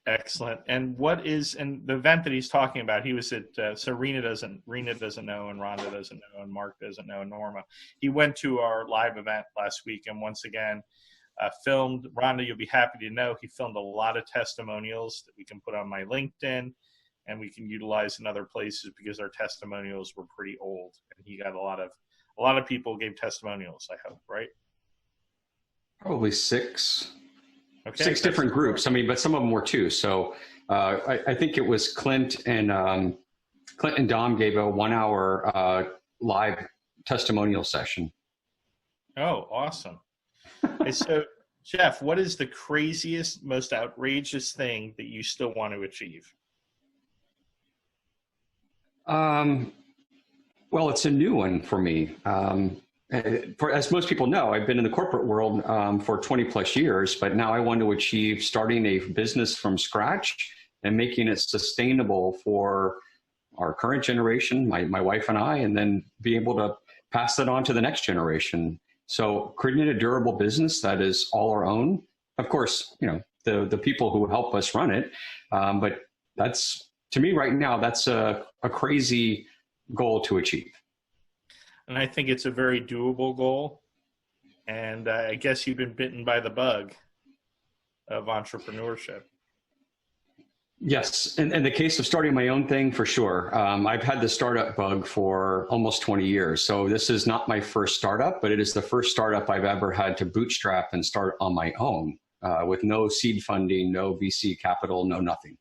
Excellent. And and the event that he's talking about, he was at, so Rena doesn't know, and Rhonda doesn't know, and Mark doesn't know, and Norma. He went to our live event last week, and once again, filmed. Rhonda, you'll be happy to know he filmed a lot of testimonials that we can put on my LinkedIn and we can utilize in other places because our testimonials were pretty old, and he got a lot of people gave testimonials, I hope, right? Probably 6. Okay, 6 different groups. I mean, but some of them were 2. So I think it was Clint and Dom gave a 1-hour live testimonial session. Oh, awesome. So, Jeff, what is the craziest, most outrageous thing that you still want to achieve? Well, it's a new one for me. As most people know, I've been in the corporate world for 20 plus years, but now I want to achieve starting a business from scratch and making it sustainable for our current generation, my wife and I, and then be able to pass that on to the next generation. So creating a durable business that is all our own. Of course, the people who help us run it, but that's, to me right now, that's a crazy goal to achieve. And I think it's a very doable goal. And I guess you've been bitten by the bug of entrepreneurship. Yes. In the case of starting my own thing, for sure. I've had the startup bug for almost 20 years. So this is not my first startup, but it is the first startup I've ever had to bootstrap and start on my own with no seed funding, no VC capital, no nothing.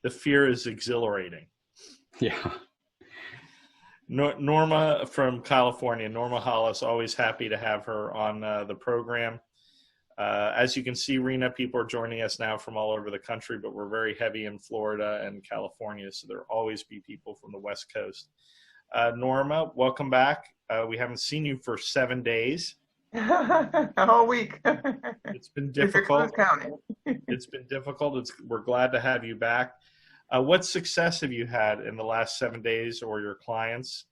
The fear is exhilarating. Yeah. Norma from California, Norma Hollis, always happy to have her on the program. As you can see, Rena, people are joining us now from all over the country, but we're very heavy in Florida and California, so there'll always be people from the West Coast. Norma, welcome back. We haven't seen you for 7 days. A whole week. It's been difficult. It's been difficult. We're glad to have you back. What success have you had in the last 7 days, or your clients?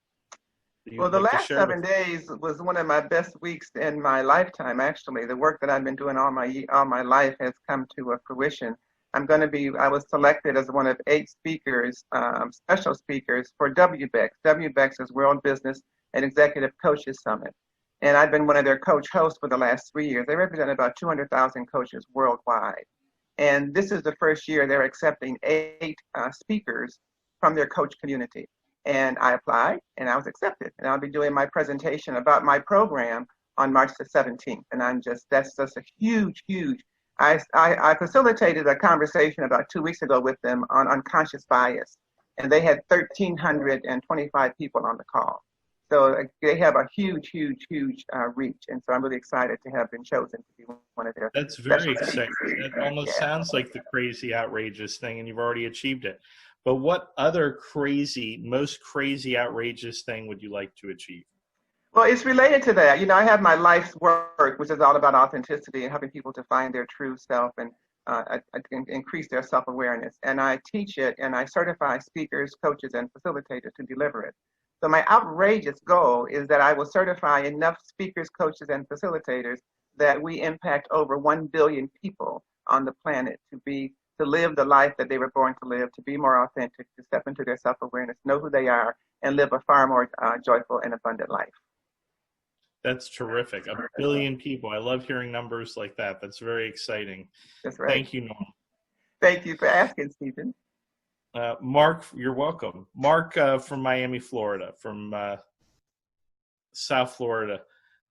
Well, the last 7 days was one of my best weeks in my lifetime, actually. The work that I've been doing all my life has come to a fruition. I was selected as one of 8 speakers, special speakers for WBEX. WBEX is World Business and Executive Coaches Summit. And I've been one of their coach hosts for the last 3 years. They represent about 200,000 coaches worldwide. And this is the first year they're accepting 8 speakers from their coach community. And I applied and I was accepted. And I'll be doing my presentation about my program on March the 17th. And that's just a huge, huge. I facilitated a conversation about 2 weeks ago with them on unconscious bias. And they had 1,325 people on the call. So they have a huge, huge, huge reach. And so I'm really excited to have been chosen to be one of their. That's very exciting. It almost sounds like the crazy, outrageous thing, and you've already achieved it. But what other most crazy, outrageous thing would you like to achieve? Well, it's related to that. I have my life's work, which is all about authenticity and helping people to find their true self and increase their self-awareness. And I teach it, and I certify speakers, coaches, and facilitators to deliver it. So my outrageous goal is that I will certify enough speakers, coaches, and facilitators that we impact over 1 billion people on the planet to live the life that they were born to live, to be more authentic, to step into their self-awareness, know who they are, and live a far more joyful and abundant life. That's terrific. 1 billion people. I love hearing numbers like that. That's very exciting. That's right. Thank you, Norma. Thank you for asking, Stephen. Mark, you're welcome. Mark from Miami, Florida, from South Florida.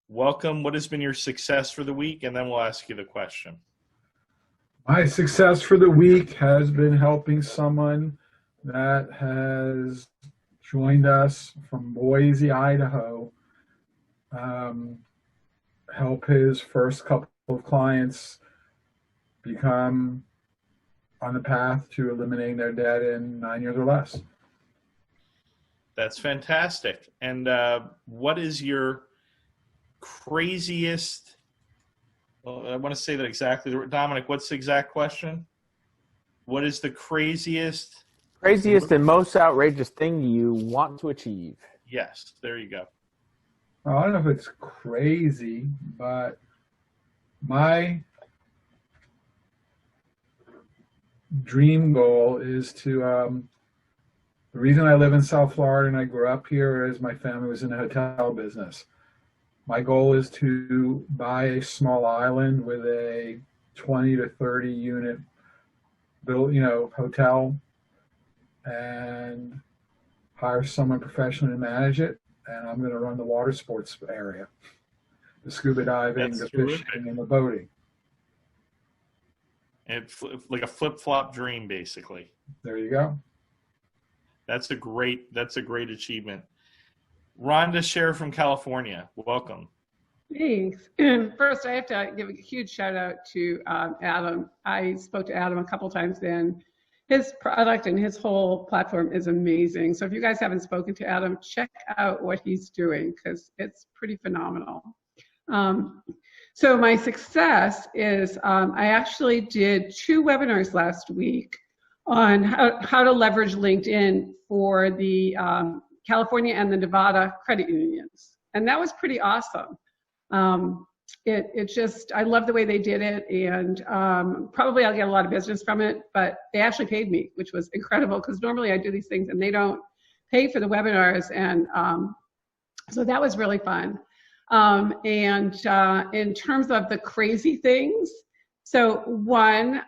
Welcome. What has been your success for the week? And then we'll ask you the question. My success for the week has been helping someone that has joined us from Boise, Idaho, help his first couple of clients become on the path to eliminating their debt in 9 years or less. That's fantastic. And what is your craziest, well, I want to say that exactly. Domenic, what's the exact question? What is the craziest and most outrageous thing you want to achieve? Yes, there you go. Well, I don't know if it's crazy, but my dream goal is to, the reason I live in South Florida and I grew up here is my family was in the hotel business. My goal is to buy a small island with a 20 to 30 unit hotel and hire someone professionally to manage it. And I'm going to run the water sports area, the scuba diving, the fishing, and the boating. It's like a flip-flop dream, basically. There you go. That's a great achievement. Rhonda, Sher from California, welcome. Thanks. First, I have to give a huge shout out to Adam. I spoke to Adam a couple times then. His product and his whole platform is amazing. So if you guys haven't spoken to Adam, check out what he's doing because it's pretty phenomenal. So my success is I actually did 2 webinars last week on how to leverage LinkedIn for the California and the Nevada credit unions. And that was pretty awesome. I love the way they did it, and probably I'll get a lot of business from it, but they actually paid me, which was incredible because normally I do these things and they don't pay for the webinars, and so that was really fun. And in terms of the crazy things, so one,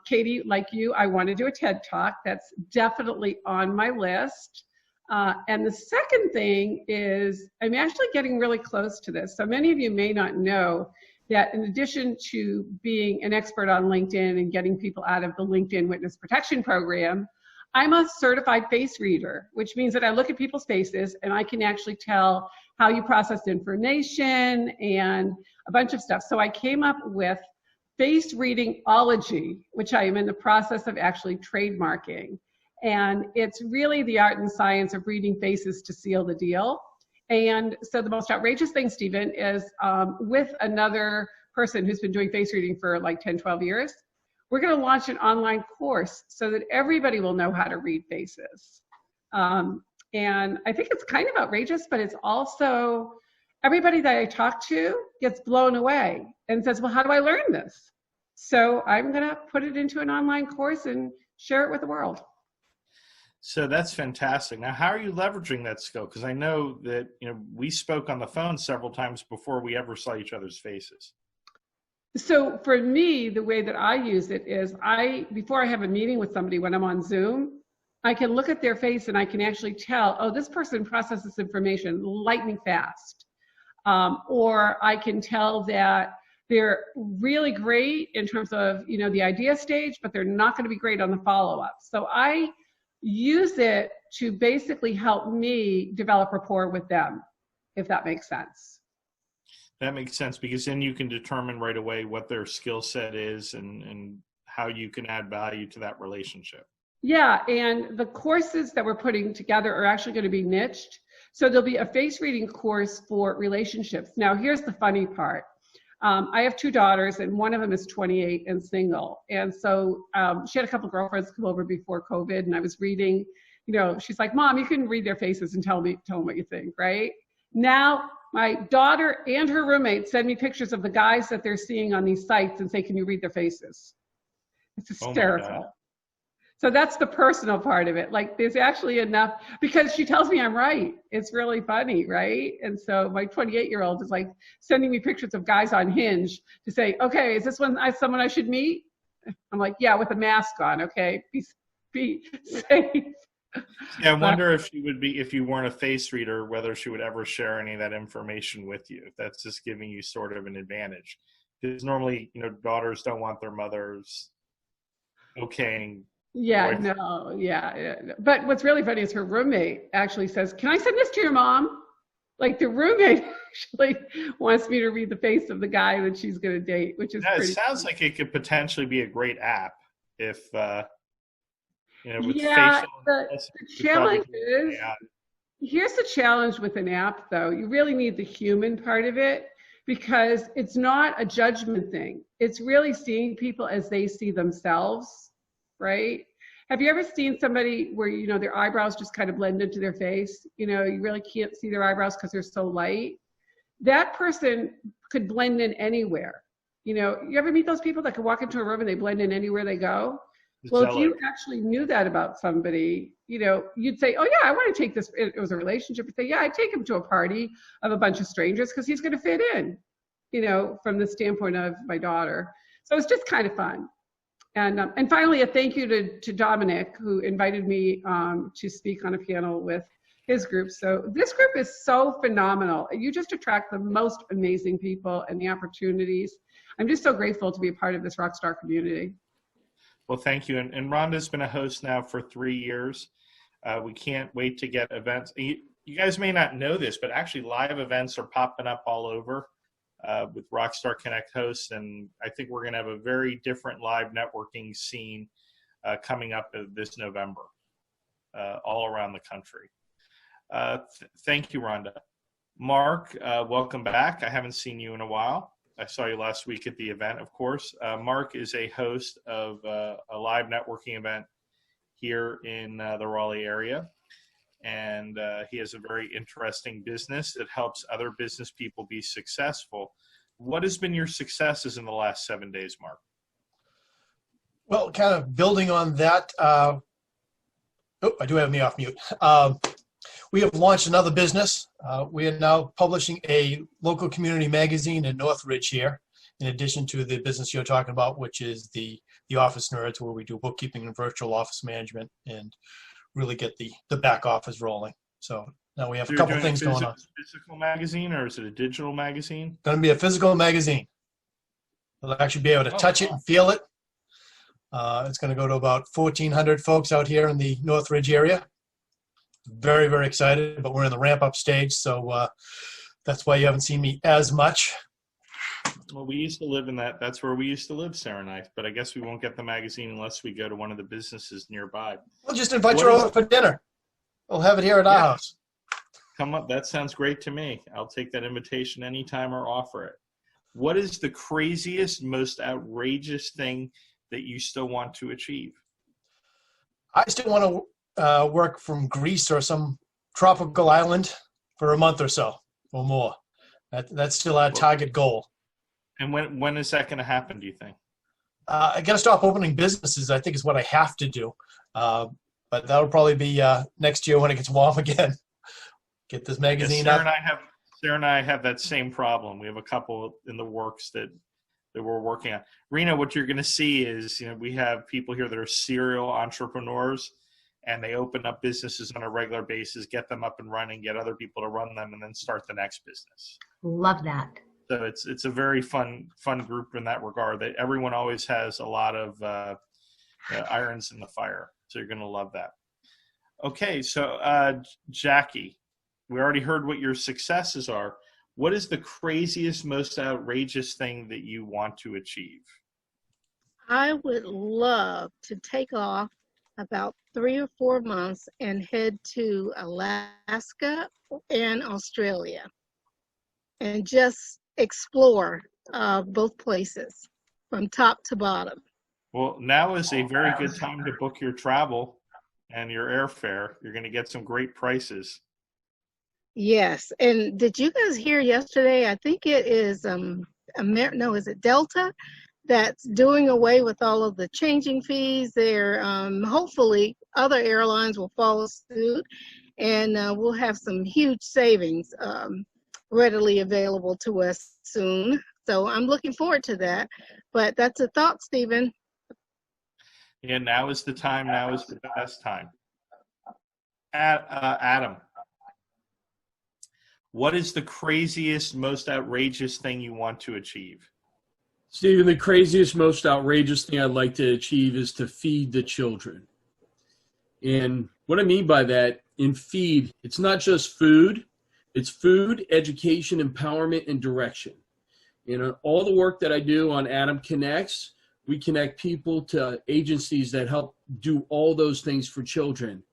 Katie, like you, I want to do a TED Talk. That's definitely on my list. And the second thing is I'm actually getting really close to this. So many of you may not know that in addition to being an expert on LinkedIn and getting people out of the LinkedIn Witness Protection Program, I'm a certified face reader, which means that I look at people's faces and I can actually tell how you processed information and a bunch of stuff. So I came up with face readingology, which I am in the process of actually trademarking. And it's really the art and science of reading faces to seal the deal. And so the most outrageous thing, Stephen, is with another person who's been doing face reading for like 10, 12 years, we're going to launch an online course so that everybody will know how to read faces. And I think it's kind of outrageous, but it's also everybody that I talk to gets blown away and says, well, how do I learn this? So I'm going to put it into an online course and share it with the world. So that's fantastic. Now, how are you leveraging that skill? Because I know that, you know, we spoke on the phone several times before we ever saw each other's faces. So for me, the way that I use it is before I have a meeting with somebody when I'm on Zoom, I can look at their face and I can actually tell, oh, this person processes information lightning fast. Or I can tell that they're really great in terms of, you know, the idea stage, but they're not going to be great on the follow-up. So I use it to basically help me develop rapport with them, if that makes sense. That makes sense, because then you can determine right away what their skill set is and how you can add value to that relationship. Yeah, and the courses that we're putting together are actually going to be niched. So there'll be a face reading course for relationships. Now, here's the funny part. I have 2 daughters, and one of them is 28 and single. And so she had a couple girlfriends come over before COVID, and I was reading, you know, she's like, Mom, you can read their faces and tell them what you think, right? Now, my daughter and her roommate send me pictures of the guys that they're seeing on these sites and say, can you read their faces? It's hysterical. Oh, so that's the personal part of it. Like, there's actually enough, because she tells me I'm right. It's really funny, right? And so my 28-year-old is like sending me pictures of guys on Hinge to say, okay, is this someone I should meet? I'm like, yeah, with a mask on, okay? Be safe. Yeah, I wonder if she would be, if you weren't a face reader, whether she would ever share any of that information with you. If that's just giving you sort of an advantage. Because normally, you know, daughters don't want their mothers okaying. Yeah, no, yeah. But what's really funny is her roommate actually says, can I send this to your mom? Like, the roommate actually wants me to read the face of the guy that she's going to date, which is pretty. It sounds like it could potentially be a great app if, you know, with yeah, facial. The challenge is, here's the challenge with an app, though. You really need the human part of it, because it's not a judgment thing. It's really seeing people as they see themselves, right? Have you ever seen somebody where, you know, their eyebrows just kind of blend into their face? You know, you really can't see their eyebrows because they're so light. That person could blend in anywhere. You know, you ever meet those people that can walk into a room and they blend in anywhere they go? Well, if you actually knew that about somebody, you know, you'd say, oh yeah, I want to take this. It was a relationship. You'd say, yeah, I'd take him to a party of a bunch of strangers because he's going to fit in, you know, from the standpoint of my daughter. So it's just kind of fun. And finally, a thank you to Domenic, who invited me to speak on a panel with his group. So this group is so phenomenal. You just attract the most amazing people and the opportunities. I'm just so grateful to be a part of this Rockstar community. Well, thank you. And Rhonda's been a host now for 3 years. We can't wait to get events. You guys may not know this, but actually live events are popping up all over. With Rockstar Connect hosts, and I think we're going to have a very different live networking scene coming up this November, all around the country. Thank you, Rhonda. Mark, welcome back. I haven't seen you in a while. I saw you last week at the event, of course. Mark is a host of a live networking event here in the Raleigh area. And he has a very interesting business that helps other business people be successful. What has been your successes in the last 7 days, Mark? Well, kind of building on that, I do have me off mute. We have launched another business. We are now publishing a local community magazine in Northridge here, in addition to the business you're talking about, which is the Office Nerds, where we do bookkeeping and virtual office management and really get the back office rolling. So now we have a couple things going on. Physical magazine, or is it a digital magazine? Going to be a physical magazine. You'll actually be able to touch it and feel it. It's going to go to about 1,400 folks out here in the Northridge area. Very, very excited, but we're in the ramp-up stage, so that's why you haven't seen me as much. Well, we used to live in that's where we used to live, Sarah and I, but I guess we won't get the magazine unless we go to one of the businesses nearby. We'll just invite you over for dinner. We'll have it here at our house. Come up. That sounds great to me. I'll take that invitation anytime or offer it. What is the craziest, most outrageous thing that you still want to achieve? I still want to work from Greece or some tropical island for a month or so or more. That's still our target goal. And when is that going to happen, do you think? I got to stop opening businesses, I think, is what I have to do. But that'll probably be next year when it gets warm again. Get this magazine up. Sarah and I have that same problem. We have a couple in the works that we're working on. Rena, what you're going to see is, we have people here that are serial entrepreneurs, and they open up businesses on a regular basis, get them up and running, get other people to run them, and then start the next business. Love that. So it's a very fun group in that regard. That everyone always has a lot of irons in the fire. So you're going to love that. Okay, so Jackie, we already heard what your successes are. What is the craziest, most outrageous thing that you want to achieve? I would love to take off about 3 or 4 months and head to Alaska and Australia and just explore both places from top to bottom. Well, now is a very good time to book your travel and your airfare. You're going to get some great prices. Yes, and did you guys hear yesterday? I think it is is it Delta that's doing away with all of the changing fees. They're hopefully other airlines will follow suit, and we'll have some huge savings readily available to us soon. So I'm looking forward to that. But that's a thought, Stephen. Yeah, now is the time. Now is the best time. Adam, what is the craziest, most outrageous thing you want to achieve? Stephen, the craziest, most outrageous thing I'd like to achieve is to feed the children. And what I mean by that, in feed, it's not just food. It's food, education, empowerment, and direction. All the work that I do on Adam Connects, we connect people to agencies that help do all those things for children.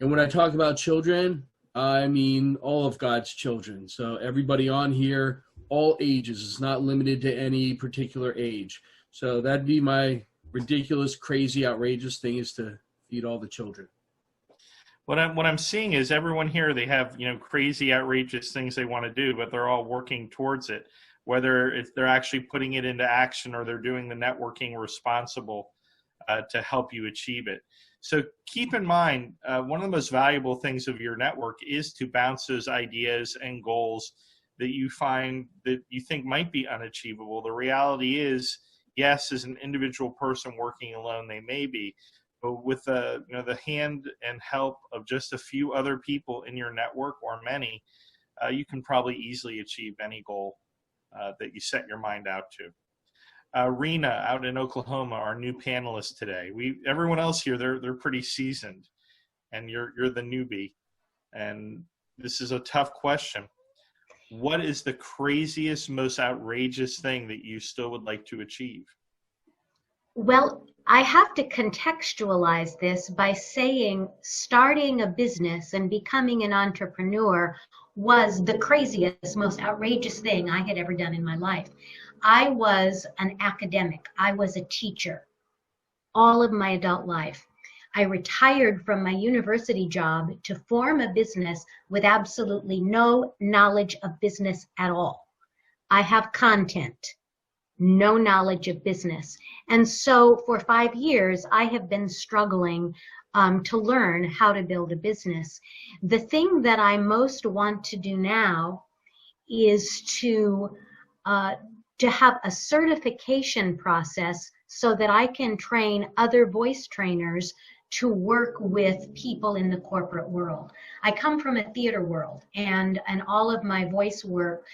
And when I talk about children, I mean all of God's children. So everybody on here, all ages. It's not limited to any particular age. So that'd be my ridiculous, crazy, outrageous thing, is to feed all the children. What I'm seeing is everyone here, they have crazy, outrageous things they want to do, but they're all working towards it. Whether if they're actually putting it into action or they're doing the networking responsible to help you achieve it. So keep in mind, one of the most valuable things of your network is to bounce those ideas and goals that you find that you think might be unachievable. The reality is, yes, as an individual person working alone, they may be, but with the hand and help of just a few other people in your network, or many, you can probably easily achieve any goal that you set your mind out to. Rena out in Oklahoma, our new panelist today. Everyone else here, they're pretty seasoned, and you're the newbie. And this is a tough question. What is the craziest, most outrageous thing that you still would like to achieve? Well, I have to contextualize this by saying starting a business and becoming an entrepreneur was the craziest, most outrageous thing I had ever done in my life. I was an academic. I was a teacher all of my adult life. I retired from my university job to form a business with absolutely no knowledge of business at all. I have content, no knowledge of business. And so for 5 years, I have been struggling to learn how to build a business. The thing that I most want to do now is to have a certification process so that I can train other voice trainers to work with people in the corporate world. I come from a theater world, and all of my voice work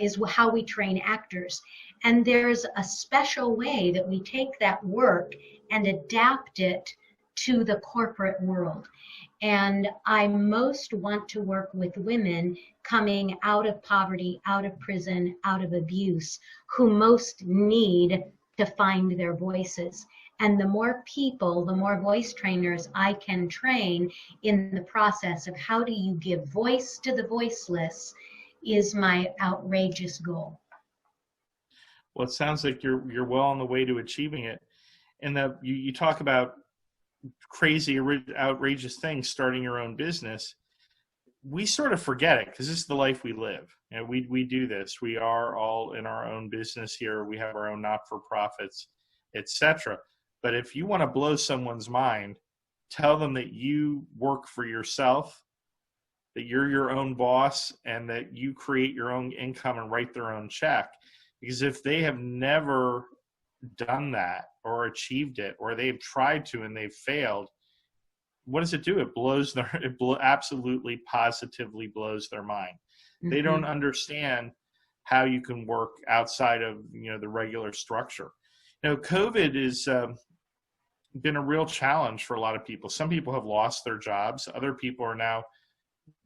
is how we train actors. And there's a special way that we take that work and adapt it to the corporate world. And I most want to work with women coming out of poverty, out of prison, out of abuse, who most need to find their voices. And the more people, the more voice trainers I can train in the process of how do you give voice to the voiceless is my outrageous goal. Well, it sounds like you're well on the way to achieving it. And you talk about crazy, outrageous things, starting your own business. We sort of forget it because this is the life we live. You know, we do this. We are all in our own business here. We have our own not-for-profits, etc. But if you want to blow someone's mind, tell them that you work for yourself, that you're your own boss, and that you create your own income and write their own check. Because if they have never done that or achieved it, or they've tried to and they've failed, what does it do? It absolutely positively blows their mind. Mm-hmm. They don't understand how you can work outside of, you know, the regular structure. You know, COVID is been a real challenge for a lot of people. Some people have lost their jobs. Other people are now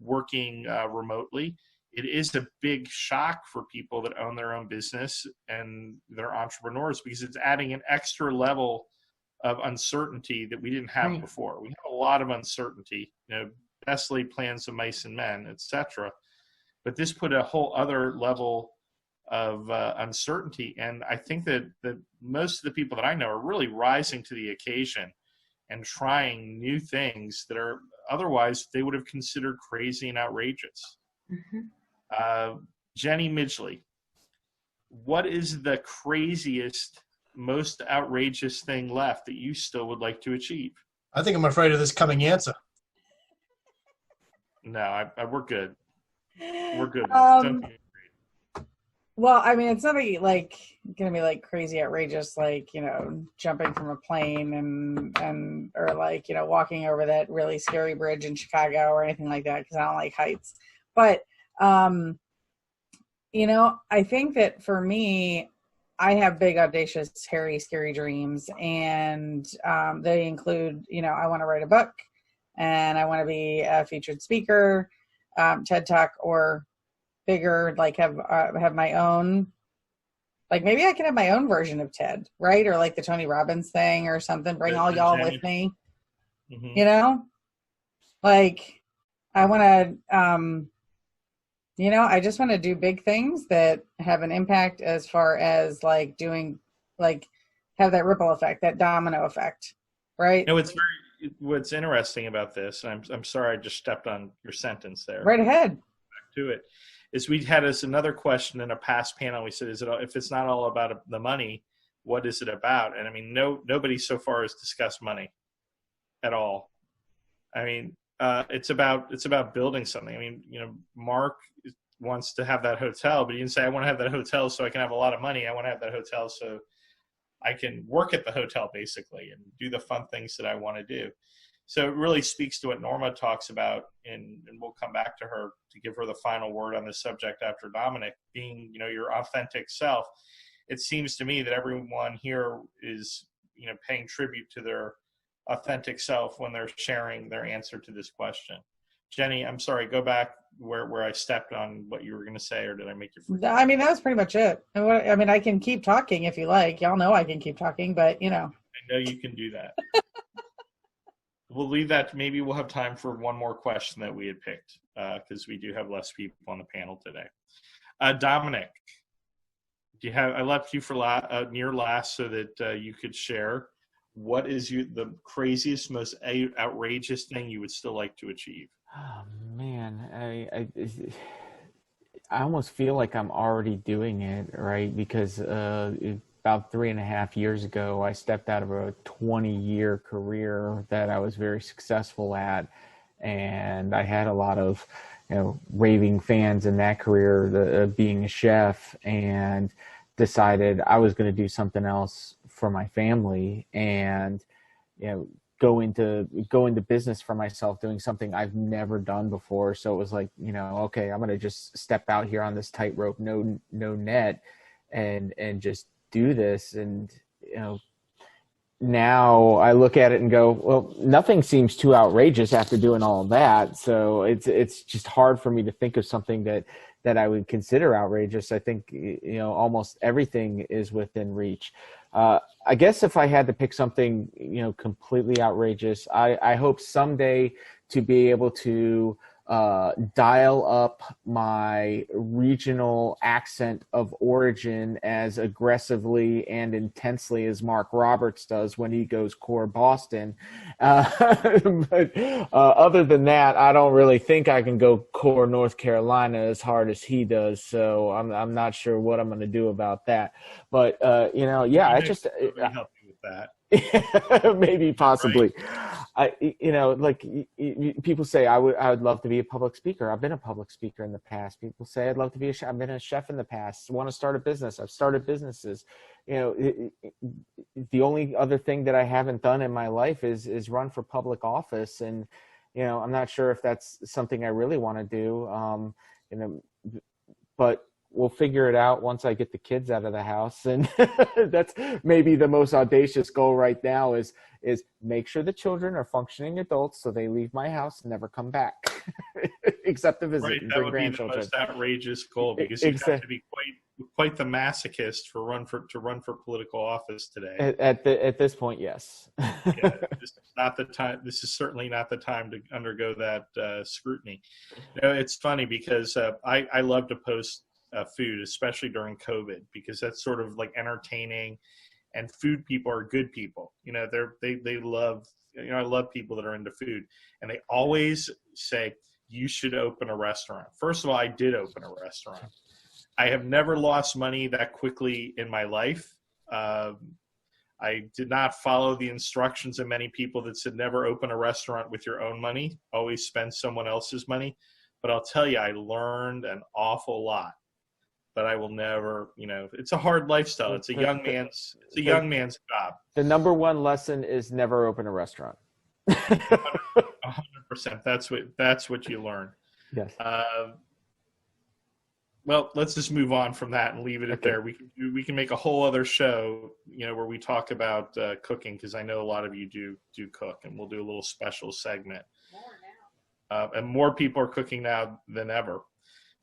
working remotely. It is a big shock for people that own their own business and they're entrepreneurs, because it's adding an extra level of uncertainty that we didn't have before. We have a lot of uncertainty, you know, best laid plans of mice and men, etc. But this put a whole other level of uncertainty. And I think that most of the people that I know are really rising to the occasion and trying new things that are otherwise they would have considered crazy and outrageous. Mm-hmm. Jenny Midgley, what is the craziest, most outrageous thing left that you still would like to achieve? I think I'm afraid of this coming answer. No, we're good. We're good. Well, I mean, it's nothing like going to be like crazy outrageous, like, you know, jumping from a plane and or like, you know, walking over that really scary bridge in Chicago or anything like that, because I don't like heights. But you know, I think that for me, I have big, audacious, hairy, scary dreams, and they include, you know, I want to write a book, and I want to be a featured speaker, TED Talk, or bigger, like have my own, like maybe I can have my own version of TED, right? Or like the Tony Robbins thing or something. Bring all y'all with me, you know, like I want to. You know, I just want to do big things that have an impact as far as like doing, like have that ripple effect, that domino effect, right? No, what's interesting about this, and I'm sorry I just stepped on your sentence there. Right ahead. Back to it, is we had another question in a past panel. We said, if it's not all about the money, what is it about? And I mean, nobody so far has discussed money at all. I mean, it's about building something. I mean, you know, Mark wants to have that hotel, but you can say, I want to have that hotel so I can have a lot of money. I want to have that hotel so I can work at the hotel basically and do the fun things that I want to do. So it really speaks to what Norma talks about, and we'll come back to her to give her the final word on this subject after Domenic, being, you know, your authentic self. It seems to me that everyone here is, you know, paying tribute to their authentic self when they're sharing their answer to this question. Jenny, I'm sorry, go back where I stepped on what you were going to say, or did I make you forget? I mean, that was pretty much it. I mean, I can keep talking if you like. Y'all know I can keep talking, but, you know. I know you can do that. We'll leave that. Maybe we'll have time for one more question that we had picked, because we do have less people on the panel today. Domenic, I left you for near last so that you could share. What is the craziest, most outrageous thing you would still like to achieve? Oh man, I almost feel like I'm already doing it, right? Because about 3.5 years ago, I stepped out of a 20-year career that I was very successful at, and I had a lot of, you know, raving fans in that career, being a chef, and decided I was going to do something else for my family, and, you know, go into business for myself, doing something I've never done before. So it was like, you know, okay, I'm going to just step out here on this tightrope, no net, and just do this. And, you know, now I look at it and go, well, nothing seems too outrageous after doing all of that. So it's just hard for me to think of something that I would consider outrageous. I think, you know, almost everything is within reach. I guess if I had to pick something, you know, completely outrageous, I hope someday to be able to dial up my regional accent of origin as aggressively and intensely as Mark Roberts does when he goes core Boston. But other than that, I don't really think I can go core North Carolina as hard as he does. So I'm not sure what I'm going to do about that. But yeah, I just help you with that. Maybe, possibly. Right. People say I would love to be a public speaker. I've been a public speaker in the past. People say I'd love to be a chef. I've been a chef in the past. Want to start a business. I've started businesses. The only other thing that I haven't done in my life is run for public office, and I'm not sure if that's something I really want to do. But we'll figure it out once I get the kids out of the house. And that's maybe the most audacious goal right now is make sure the children are functioning adults so they leave my house and never come back, except to visit and bring grandchildren. That would be the most outrageous goal, because you have to be quite the masochist to run for political office today. At this point, yes. Yeah, this is not the time. This is certainly not the time to undergo that scrutiny. It's funny because I love to post food, especially during COVID, because that's sort of like entertaining, and food people are good people. They love, I love people that are into food, and they always say, you should open a restaurant. First of all, I did open a restaurant. I have never lost money that quickly in my life. I did not follow the instructions of many people that said never open a restaurant with your own money, always spend someone else's money. But I'll tell you, I learned an awful lot. But I will never, it's a hard lifestyle. It's a young man's job. The number one lesson is never open a restaurant. 100%. That's what you learn. Yes. Well, let's just move on from that and leave it at there. We can make a whole other show, where we talk about cooking, because I know a lot of you do cook, and we'll do a little special segment. More now. And more people are cooking now than ever.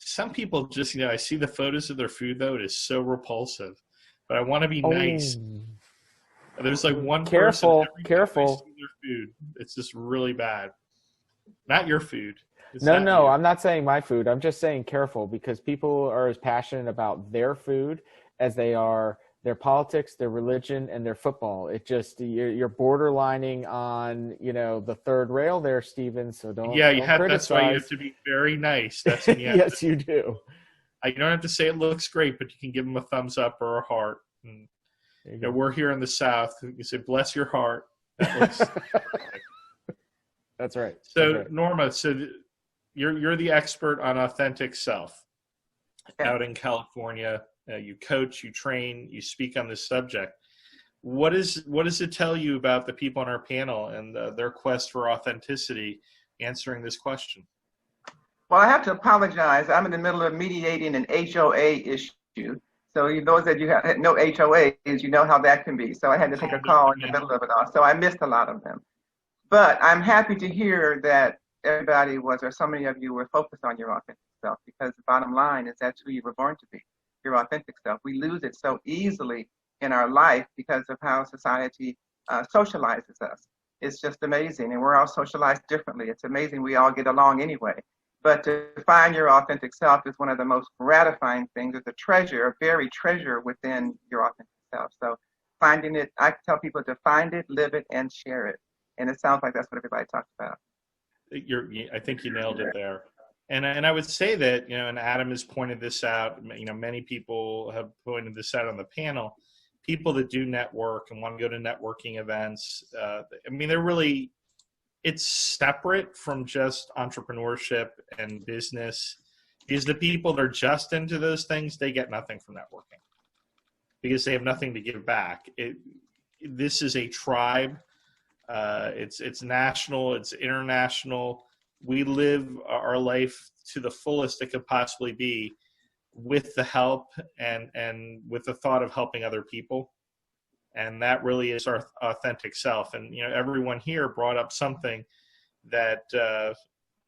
Some people just, I see the photos of their food, though. It is so repulsive. But I want to be nice. There's like one person Careful. I see their food. It's just really bad. Not your food. No, I'm not saying my food. I'm just saying careful, because people are as passionate about their food as they are their politics, their religion, and their football. It just, you're borderlining on, the third rail there, Stephen. So don't. Yeah, that's why you have to be very nice. That's yes, you do. You don't have to say it looks great, but you can give them a thumbs up or a heart. And, we're here in the South. You say, bless your heart. That looks. That's right. So, That's right. Norma, you're the expert on authentic self out in California. You coach, you train, you speak on this subject. What does it tell you about the people on our panel and their quest for authenticity answering this question? Well, I have to apologize. I'm in the middle of mediating an HOA issue. So those that you have no HOAs, you know how that can be. So I had to take a call in the middle of it all. So I missed a lot of them. But I'm happy to hear that everybody or so many of you were focused on your authentic self, because the bottom line is that's who you were born to be. Your authentic self. We lose it so easily in our life because of how society socializes us. It's just amazing, and we're all socialized differently. It's amazing we all get along anyway. But to find your authentic self is one of the most gratifying things. It's a treasure, a buried treasure within your authentic self. So finding it, I tell people to find it, live it, and share it. And it sounds like that's what everybody talks about. I think you nailed it there. And I would say that, and Adam has pointed this out, many people have pointed this out on the panel, people that do network and want to go to networking events. It's separate from just entrepreneurship and business, because the people that are just into those things, they get nothing from networking because they have nothing to give back. This is a tribe. It's national, it's international. We live our life to the fullest it could possibly be with the help and with the thought of helping other people. And that really is our authentic self. And, everyone here brought up something that,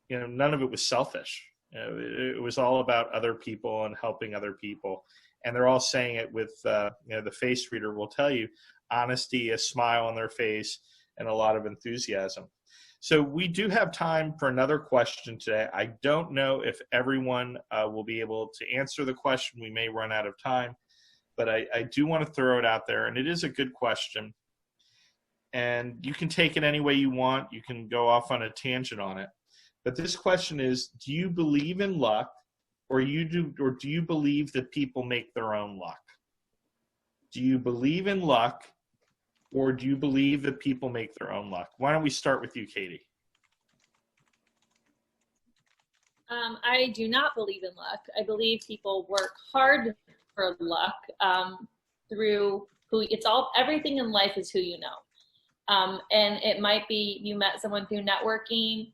none of it was selfish. It was all about other people and helping other people. And they're all saying it with, the face reader will tell you, honesty, a smile on their face, and a lot of enthusiasm. So we do have time for another question today. I don't know if everyone will be able to answer the question. We may run out of time, but I do want to throw it out there, and it is a good question. And you can take it any way you want. You can go off on a tangent on it. But this question is, do you believe in luck, or do you believe that people make their own luck? Do you believe in luck, or do you believe that people make their own luck? Why don't we start with you, Katie? I do not believe in luck. I believe people work hard for luck through everything in life is who you know. And it might be you met someone through networking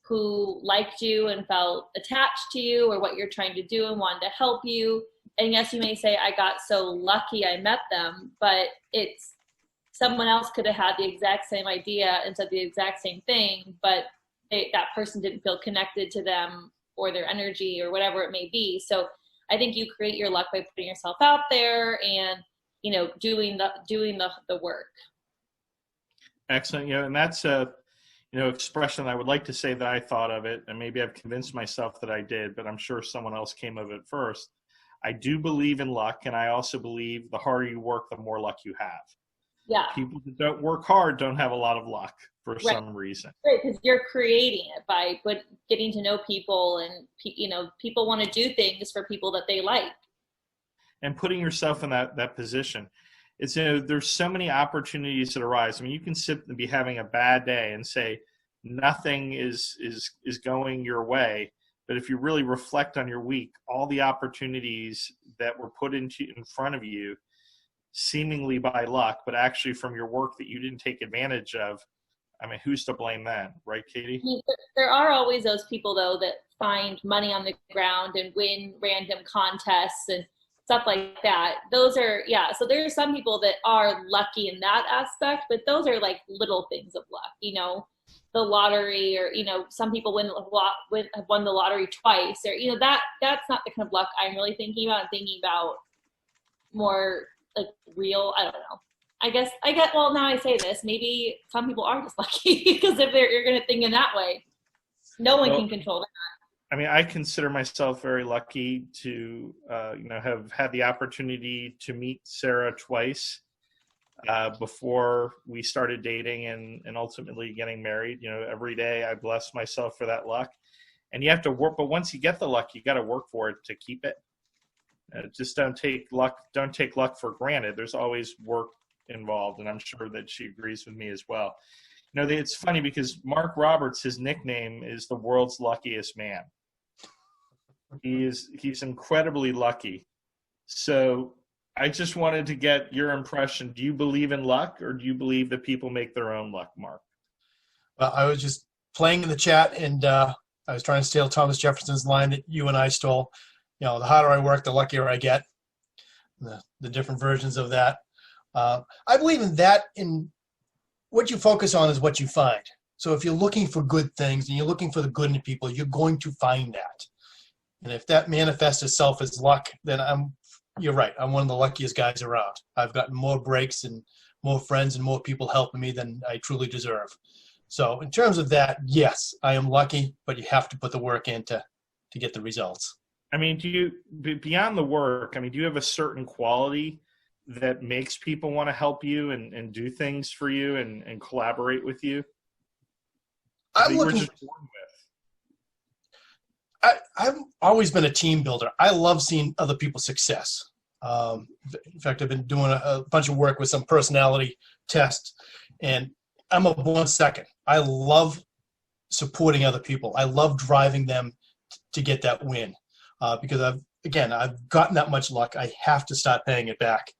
who liked you and felt attached to you or what you're trying to do and wanted to help you. And yes, you may say, I got so lucky I met them, but it's someone else could have had the exact same idea and said the exact same thing, but that person didn't feel connected to them or their energy or whatever it may be. So I think you create your luck by putting yourself out there and, doing the work. Excellent. And that's a, expression I would like to say that I thought of it, and maybe I've convinced myself that I did, but I'm sure someone else came of it first. I do believe in luck, and I also believe the harder you work, the more luck you have. Yeah. People that don't work hard don't have a lot of luck for some reason. Right, because you're creating it by getting to know people, and people want to do things for people that they like. And putting yourself in that position. It's there's so many opportunities that arise. I mean, you can sit and be having a bad day and say nothing is going your way. But if you really reflect on your week, all the opportunities that were put in front of you, seemingly by luck, but actually from your work that you didn't take advantage of, I mean, who's to blame then, right, Katie? There are always those people, though, that find money on the ground and win random contests and stuff like that. Those are, so there are some people that are lucky in that aspect, but those are like little things of luck, the lottery, or, some people have won the lottery twice, or, that's not the kind of luck I'm really thinking about. I'm thinking about more like real, I don't know. Well, now I say this, maybe some people are just lucky because if you're going to think in that way, no one can control that. I mean, I consider myself very lucky to, have had the opportunity to meet Sarah twice before we started dating and ultimately getting married. Every day I bless myself for that luck. And you have to work, but once you get the luck, you got to work for it to keep it. Just don't take luck for granted. There's always work involved, and I'm sure that she agrees with me as well. It's funny because Mark Roberts, his nickname is the world's luckiest man. He's incredibly lucky. So I just wanted to get your impression. Do you believe in luck, or do you believe that people make their own luck, Mark? Well, I was just playing in the chat, and I was trying to steal Thomas Jefferson's line that you and I stole. The harder I work, the luckier I get. The different versions of that. I believe in that. In what you focus on is what you find. So if you're looking for good things and you're looking for the good in people, you're going to find that. And if that manifests itself as luck, then you're right. I'm one of the luckiest guys around. I've gotten more breaks and more friends and more people helping me than I truly deserve. So in terms of that, yes, I am lucky, but you have to put the work in to get the results. I mean, beyond the work, do you have a certain quality that makes people want to help you and do things for you and collaborate with you? I've always been a team builder. I love seeing other people's success. In fact, I've been doing a bunch of work with some personality tests, and I'm a born second. I love supporting other people. I love driving them to get that win because I've gotten that much luck. I have to start paying it back.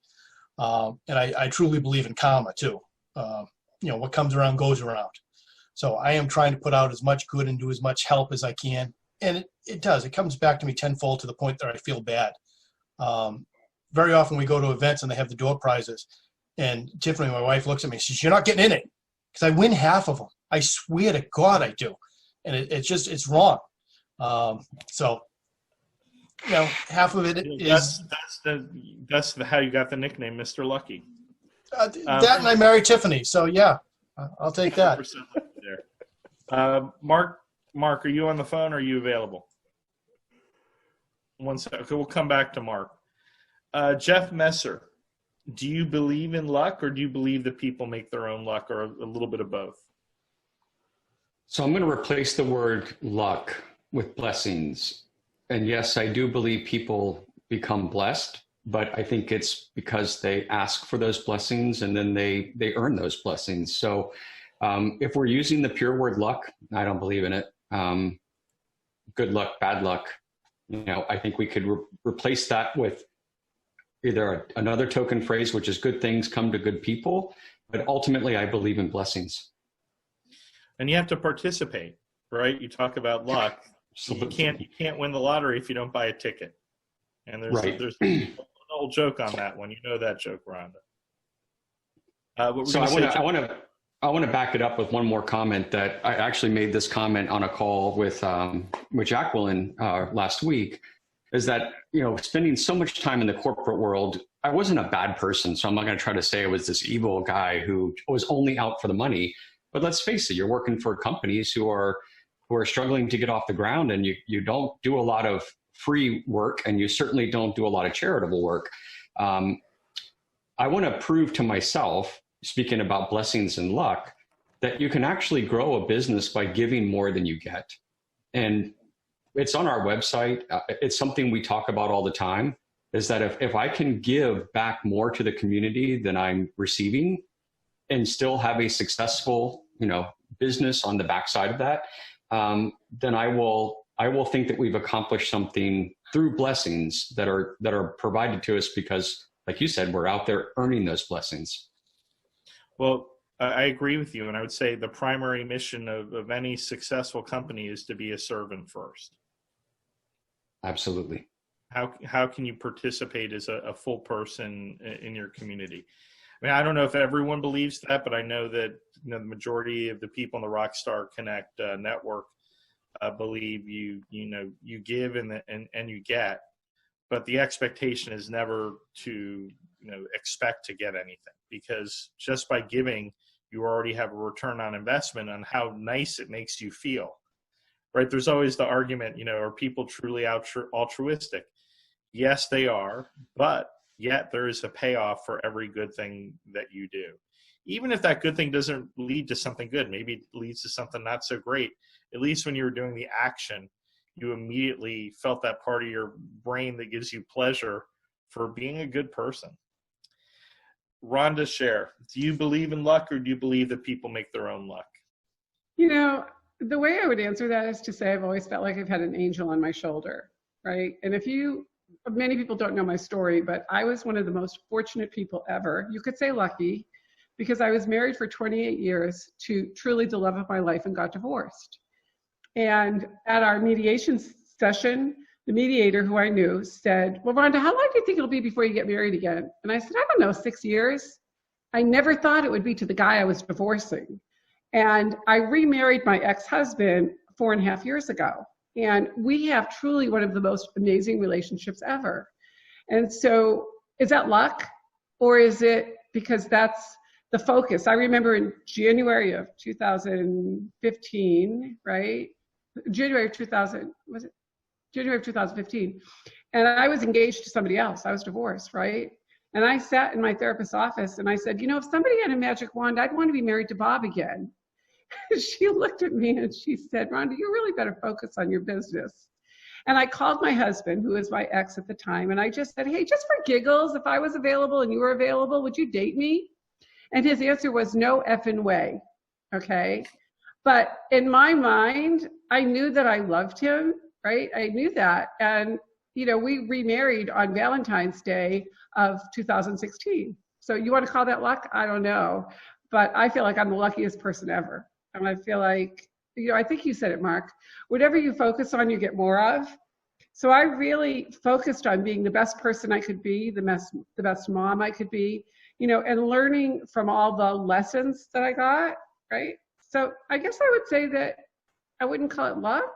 And I truly believe in karma too. What comes around goes around. So I am trying to put out as much good and do as much help as I can. And it does. It comes back to me tenfold to the point that I feel bad. Very often we go to events and they have the door prizes. And Tiffany, my wife, looks at me and says, "You're not getting in it." Because I win half of them. I swear to God I do. And it's wrong. So, half of it is... That's how you got the nickname, Mr. Lucky. That and I married Tiffany. So, yeah, I'll take that. There. Mark, are you on the phone? Or are you available? One second. Okay, we'll come back to Mark. Jeff Messer, do you believe in luck, or do you believe that people make their own luck, or a little bit of both? So I'm going to replace the word luck with blessings. And yes, I do believe people become blessed, but I think it's because they ask for those blessings and then they earn those blessings. So if we're using the pure word luck, I don't believe in it. Good luck, bad luck. I think we could replace that with either another token phrase, which is good things come to good people. But ultimately, I believe in blessings. And you have to participate, right? You talk about luck. You can't win the lottery if you don't buy a ticket. And there's an old joke on that one. You know that joke, Rhonda. So I want to back it up with one more comment that I actually made this comment on a call with Jacqueline last week, is that, spending so much time in the corporate world, I wasn't a bad person. So I'm not going to try to say I was this evil guy who was only out for the money. But let's face it, you're working for companies who are struggling to get off the ground, and you don't do a lot of free work, and you certainly don't do a lot of charitable work. I want to prove to myself, speaking about blessings and luck, that you can actually grow a business by giving more than you get. And it's on our website. It's something we talk about all the time, is that if I can give back more to the community than I'm receiving and still have a successful, business on the backside of that, then I will think that we've accomplished something through blessings that are provided to us because, like you said, we're out there earning those blessings. Well, I agree with you. And I would say the primary mission of any successful company is to be a servant first. Absolutely. How can you participate as a full person in your community? I mean, I don't know if everyone believes that, but I know that the majority of the people in the Rockstar Connect network believe you give and you get, but the expectation is never to expect to get anything, because just by giving, you already have a return on investment on how nice it makes you feel, right? There's always the argument, are people truly altruistic? Yes, they are, but yet there is a payoff for every good thing that you do. Even if that good thing doesn't lead to something good, maybe it leads to something not so great, at least when you were doing the action, you immediately felt that part of your brain that gives you pleasure for being a good person. Rhonda, Sher, do you believe in luck, or do you believe that people make their own luck? The way I would answer that is to say I've always felt like I've had an angel on my shoulder, right? And many people don't know my story, but I was one of the most fortunate people ever. You could say lucky, because I was married for 28 years to truly the love of my life and got divorced. And at our mediation session, the mediator, who I knew, said, well, Rhonda, how long do you think it'll be before you get married again? And I said, I don't know, 6 years. I never thought it would be to the guy I was divorcing. And I remarried my ex-husband 4.5 years ago. And we have truly one of the most amazing relationships ever. And so is that luck, or is it because that's the focus? I remember in January of 2015, right? January of 2015. And I was engaged to somebody else. I was divorced, right? And I sat in my therapist's office and I said, if somebody had a magic wand, I'd want to be married to Bob again. She looked at me and she said, Rhonda, you really better focus on your business. And I called my husband, who was my ex at the time, and I just said, hey, just for giggles, if I was available and you were available, would you date me? And his answer was, no effing way, okay? But in my mind, I knew that I loved him, right? I knew that. And, we remarried on Valentine's Day of 2016. So you want to call that luck? I don't know. But I feel like I'm the luckiest person ever. And I feel like, I think you said it, Mark, whatever you focus on, you get more of. So I really focused on being the best person I could be, the best mom I could be, and learning from all the lessons that I got, right? So I guess I would say that I wouldn't call it luck.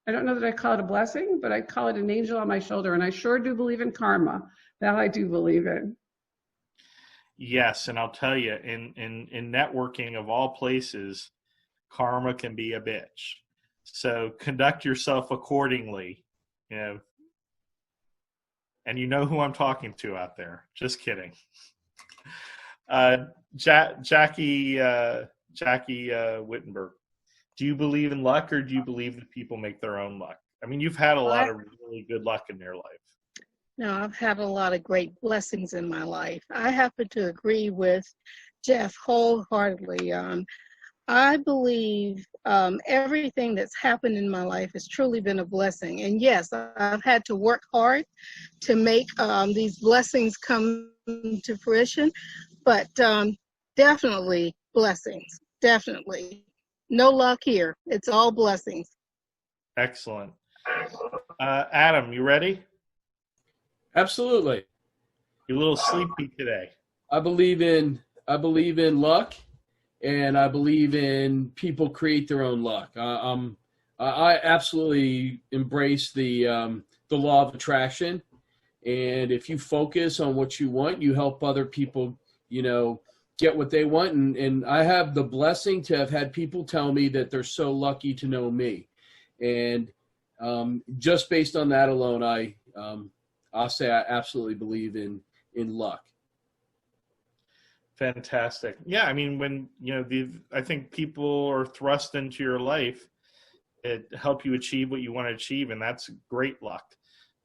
I don't know that I call it a blessing, but I call it an angel on my shoulder. And I sure do believe in karma. That I do believe in. Yes, and I'll tell you, in networking of all places, karma can be a bitch. So conduct yourself accordingly, you know. And you know who I'm talking to out there. Just kidding. Jackie Wittenberg, do you believe in luck, or do you believe that people make their own luck? I mean, you've had a lot of really good luck in your life. No, I've had a lot of great blessings in my life. I happen to agree with Jeff wholeheartedly. I believe everything that's happened in my life has truly been a blessing. And yes, I've had to work hard to make these blessings come to fruition, but definitely blessings, definitely. No luck here. It's all blessings. Excellent. Adam, you ready? Absolutely. You're a little sleepy today. I believe in luck, and I believe in people create their own luck. I absolutely embrace the law of attraction, and if you focus on what you want, you help other people, you know, get what they want. And I have the blessing to have had people tell me that they're so lucky to know me, and just based on that alone, I'll say I absolutely believe in luck. Fantastic. Yeah, I mean, when I think people are thrust into your life, it help you achieve what you want to achieve, and that's great luck.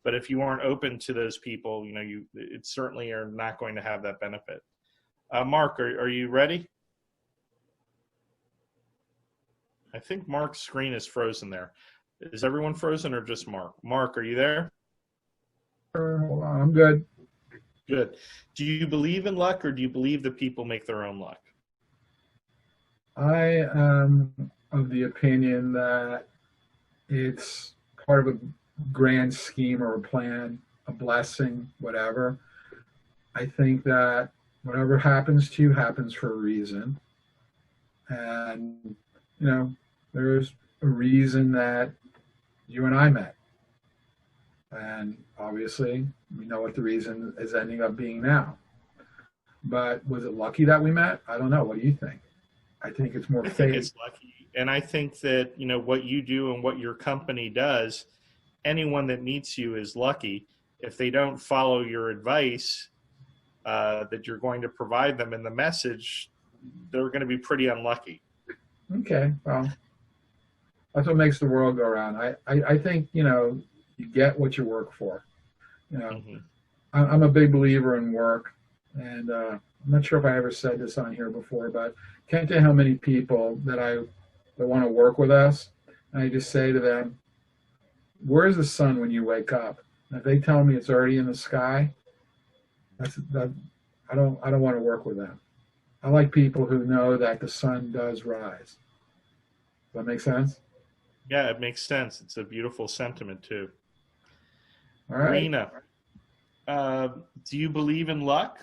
But if you aren't open to those people, it certainly are not going to have that benefit. Mark, are you ready? I think Mark's screen is frozen there. Is everyone frozen or just Mark? Mark, are you there? Hold on, I'm good. Good. Do you believe in luck, or do you believe that people make their own luck? I am of the opinion that it's part of a grand scheme or a plan, a blessing, whatever. I think that whatever happens to you happens for a reason. And, there's a reason that you and I met. And obviously, we know what the reason is ending up being now. But was it lucky that we met? I don't know. What do you think? I think it's more fate. I think it's lucky. And I think that, what you do and what your company does, anyone that meets you is lucky. If they don't follow your advice that you're going to provide them in the message, they're going to be pretty unlucky. Okay. Well, that's what makes the world go around. I think, you get what you work for. I'm a big believer in work, and I'm not sure if I ever said this on here before, but can't tell how many people that want to work with us, and I just say to them, "Where's the sun when you wake up?" And if they tell me it's already in the sky, I don't want to work with them. I like people who know that the sun does rise. Does that make sense? Yeah, it makes sense. It's a beautiful sentiment too. All right. Rena, do you believe in luck,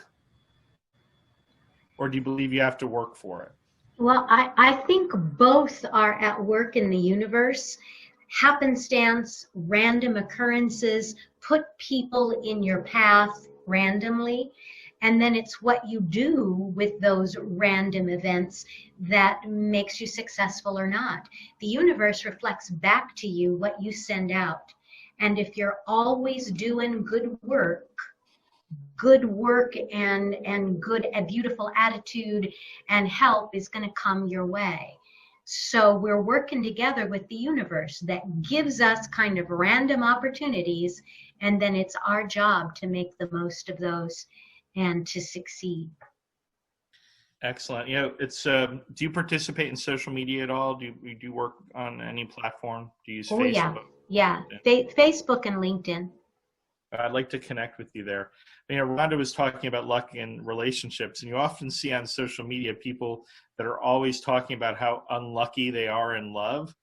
or do you believe you have to work for it? Well, I think both are at work in the universe. Happenstance, random occurrences, put people in your path randomly, and then it's what you do with those random events that makes you successful or not. The universe reflects back to you what you send out. And if you're always doing good work and good, a beautiful attitude and help is going to come your way. So we're working together with the universe that gives us kind of random opportunities, and then it's our job to make the most of those and to succeed. Excellent. It's do you participate in social media at all? Do you work on any platform? Do you use Facebook? Yeah. Facebook and LinkedIn. I'd like to connect with you there. Rhonda was talking about luck in relationships, and you often see on social media people that are always talking about how unlucky they are in love.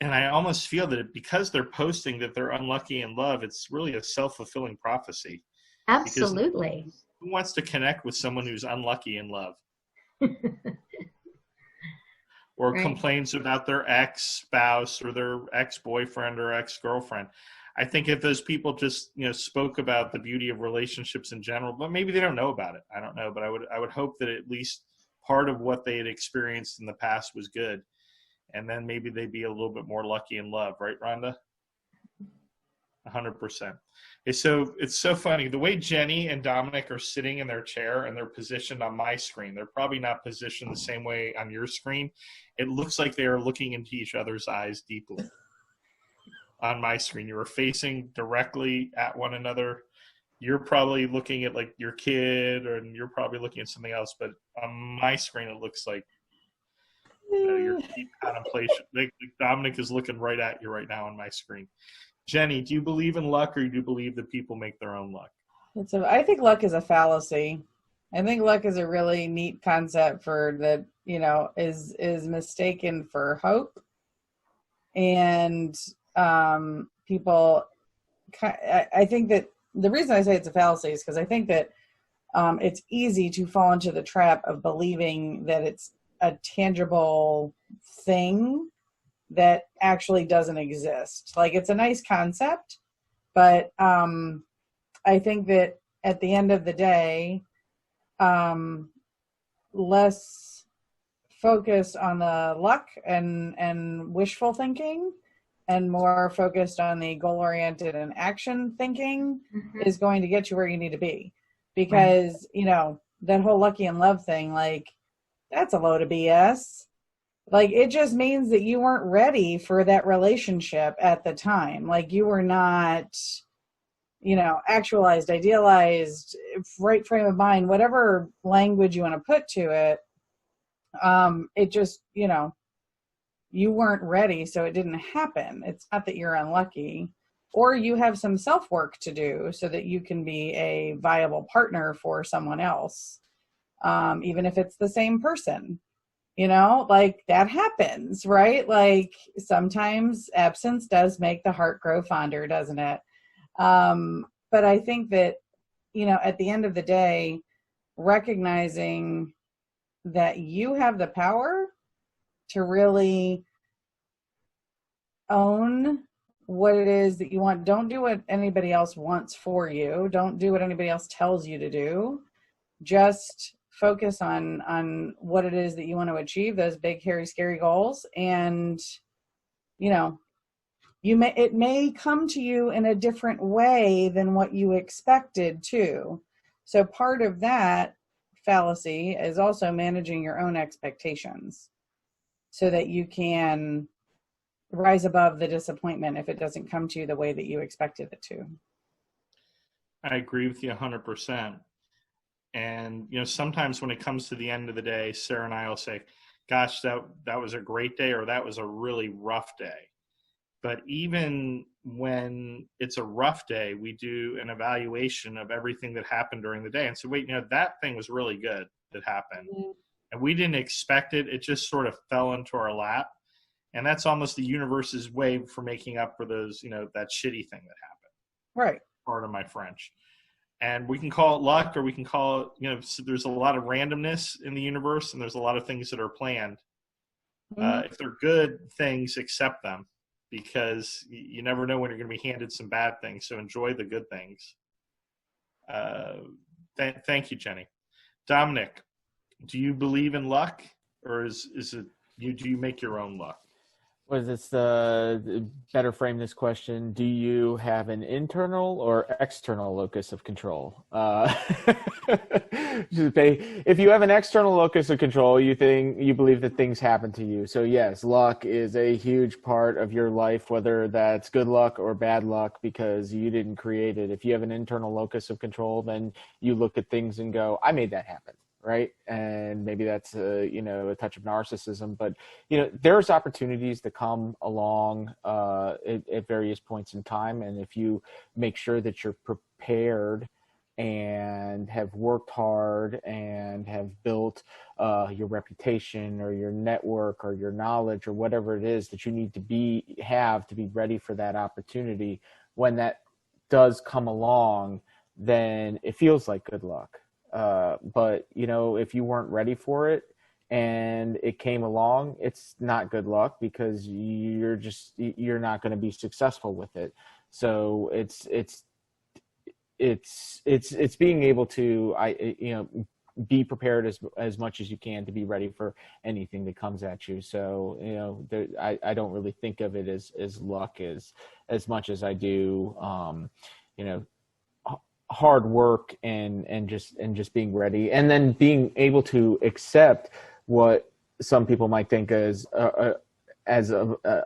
And I almost feel that because they're posting that they're unlucky in love, it's really a self-fulfilling prophecy. Absolutely. Because who wants to connect with someone who's unlucky in love? Or right. Complains about their ex-spouse or their ex-boyfriend or ex-girlfriend. I think if those people just spoke about the beauty of relationships in general, but maybe they don't know about it. I don't know, but I would hope that at least part of what they had experienced in the past was good. And then maybe they'd be a little bit more lucky in love, right, Rhonda? 100%. It's so funny. The way Jenny and Domenic are sitting in their chair and they're positioned on my screen, they're probably not positioned the same way on your screen. It looks like they are looking into each other's eyes deeply. On my screen, you are facing directly at one another. You're probably looking at like your kid, or you're probably looking at something else. But on my screen, it looks like your deep contemplation. Like Domenic is looking right at you right now on my screen. Jenny, do you believe in luck, or do you believe that people make their own luck? I think luck is a fallacy. I think luck is a really neat concept for that, is mistaken for hope. And people, I think that the reason I say it's a fallacy is because I think that it's easy to fall into the trap of believing that it's a tangible thing that actually doesn't exist. Like, it's a nice concept, but I think that at the end of the day, less focused on the luck and wishful thinking and more focused on the goal-oriented and action thinking is going to get you where you need to be. Because, that whole lucky in love thing, like, that's a load of BS. Like, it just means that you weren't ready for that relationship at the time. Like, you were not, actualized, idealized, right frame of mind, whatever language you want to put to it. It just, you weren't ready, so it didn't happen. It's not that you're unlucky, or you have some self-work to do so that you can be a viable partner for someone else, even if it's the same person. Like, that happens, right? Like, sometimes absence does make the heart grow fonder, doesn't it? But I think that, at the end of the day, recognizing that you have the power to really own what it is that you want. Don't do what anybody else wants for you. Don't do what anybody else tells you to do. Just focus on what it is that you want to achieve, those big, hairy, scary goals. And, it may come to you in a different way than what you expected to. So part of that fallacy is also managing your own expectations so that you can rise above the disappointment if it doesn't come to you the way that you expected it to. I agree with you 100%. And, sometimes when it comes to the end of the day, Sarah and I will say, gosh, that was a great day, or that was a really rough day. But even when it's a rough day, we do an evaluation of everything that happened during the day and say, wait, that thing was really good that happened. Mm-hmm. And we didn't expect it. It just sort of fell into our lap. And that's almost the universe's way for making up for those, that shitty thing that happened. Right. Pardon my French. And we can call it luck, or we can call it, so there's a lot of randomness in the universe, and there's a lot of things that are planned. Mm-hmm. If they're good things, accept them, because you never know when you're going to be handed some bad things. So enjoy the good things. Thank you, Jenny. Domenic, do you believe in luck, or is it do you make your own luck? Was this better frame this question? Do you have an internal or external locus of control? If you have an external locus of control, you believe that things happen to you. So yes, luck is a huge part of your life, whether that's good luck or bad luck, because you didn't create it. If you have an internal locus of control, then you look at things and go, I made that happen. Right. And maybe that's, a touch of narcissism, but, there's opportunities that come along at various points in time. And if you make sure that you're prepared and have worked hard and have built your reputation or your network or your knowledge or whatever it is that you need to have to be ready for that opportunity, when that does come along, then it feels like good luck. But if you weren't ready for it and it came along, it's not good luck, because you're not going to be successful with it. So it's being able to, be prepared as much as you can to be ready for anything that comes at you. So, you know, I don't really think of it as luck as much as I do, you know, hard work and just being ready, and then being able to accept what some people might think as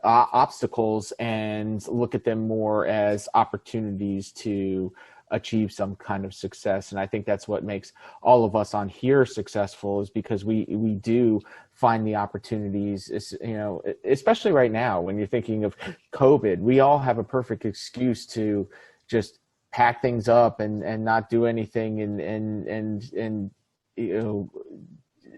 obstacles and look at them more as opportunities to achieve some kind of success. And I think that's what makes all of us on here successful, is because we do find the opportunities, you know, especially right now when you're thinking of COVID. We all have a perfect excuse to just pack things up and not do anything and you know,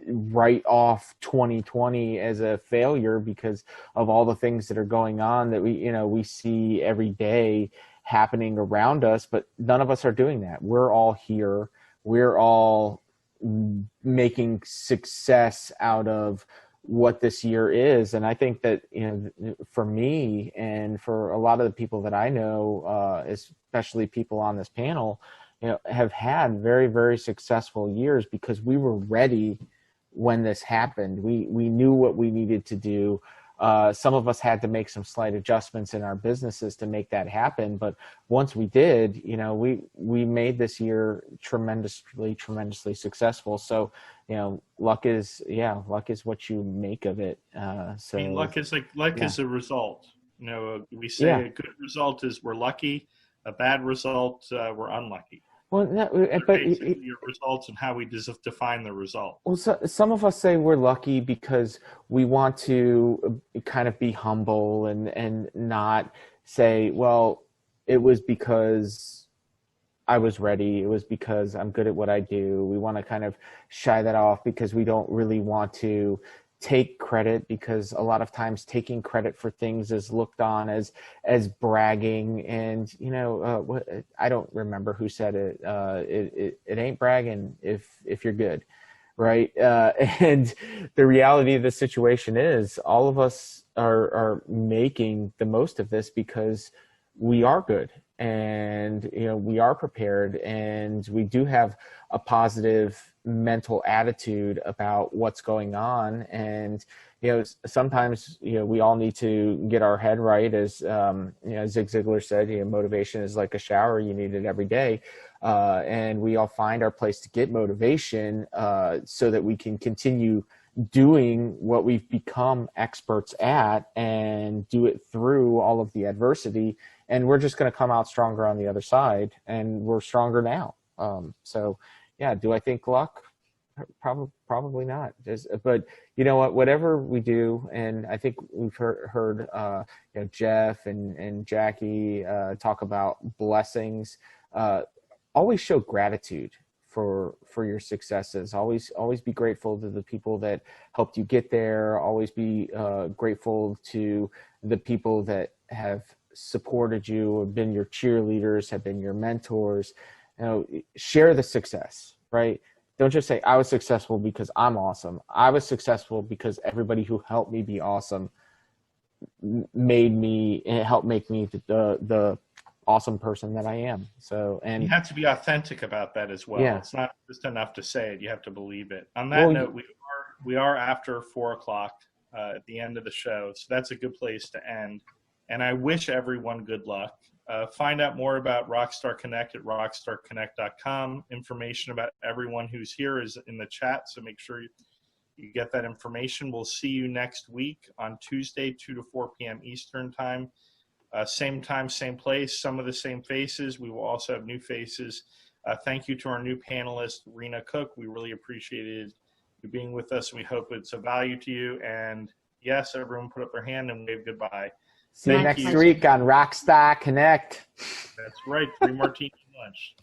write off 2020 as a failure because of all the things that are going on that we see every day happening around us. But none of us are doing that. We're all here. We're all making success out of what this year is. And I think that, you know, for me and for a lot of the people that I know, especially people on this panel, you know, have had very, very successful years because we were ready when this happened. We knew what we needed to do. Some of us had to make some slight adjustments in our businesses to make that happen. But once we did, you know, we made this year tremendously successful. So, you know, luck is what you make of it. So I mean, luck is a result. You know, we say a good result is we're lucky. A bad result, we're unlucky. Well, but your results and how we define the result. Well, so, some of us say we're lucky because we want to kind of be humble and not say, well, it was because I was ready. It was because I'm good at what I do. We want to kind of shy that off because we don't really want to take credit, because a lot of times taking credit for things is looked on as bragging. And, you know, I don't remember who said it. It ain't bragging if you're good. Right. And the reality of the situation is all of us are making the most of this because we are good, and, you know, we are prepared, and we do have a positive mental attitude about what's going on. And, you know, sometimes, you know, we all need to get our head right. As, you know, Zig Ziglar said, you know, motivation is like a shower. You need it every day. And we all find our place to get motivation so that we can continue doing what we've become experts at and do it through all of the adversity. And we're just going to come out stronger on the other side, and we're stronger now. So yeah, do I think luck? Probably not. But you know what, whatever we do, and I think we've heard you know, Jeff and Jackie talk about blessings. Always show gratitude for your successes. Always be grateful to the people that helped you get there. Always be grateful to the people that have supported you, have been your cheerleaders, have been your mentors. You know, share the success, right? Don't just say, I was successful because I'm awesome. I was successful because everybody who helped me be awesome helped make me the awesome person that I am. So, and you have to be authentic about that as well. Yeah. It's not just enough to say it. You have to believe it. On that note, we are after 4:00 at the end of the show. So that's a good place to end. And I wish everyone good luck. Find out more about Rockstar Connect at rockstarconnect.com. Information about everyone who's here is in the chat, so make sure you get that information. We'll see you next week on Tuesday, 2 to 4 p.m. Eastern Time. Same time, same place, some of the same faces. We will also have new faces. Thank you to our new panelist, Rena Cook. We really appreciated you being with us. We hope it's of value to you. And yes, everyone put up their hand and wave goodbye. See you next week on Rockstar Connect. That's right, 3 Martini lunch.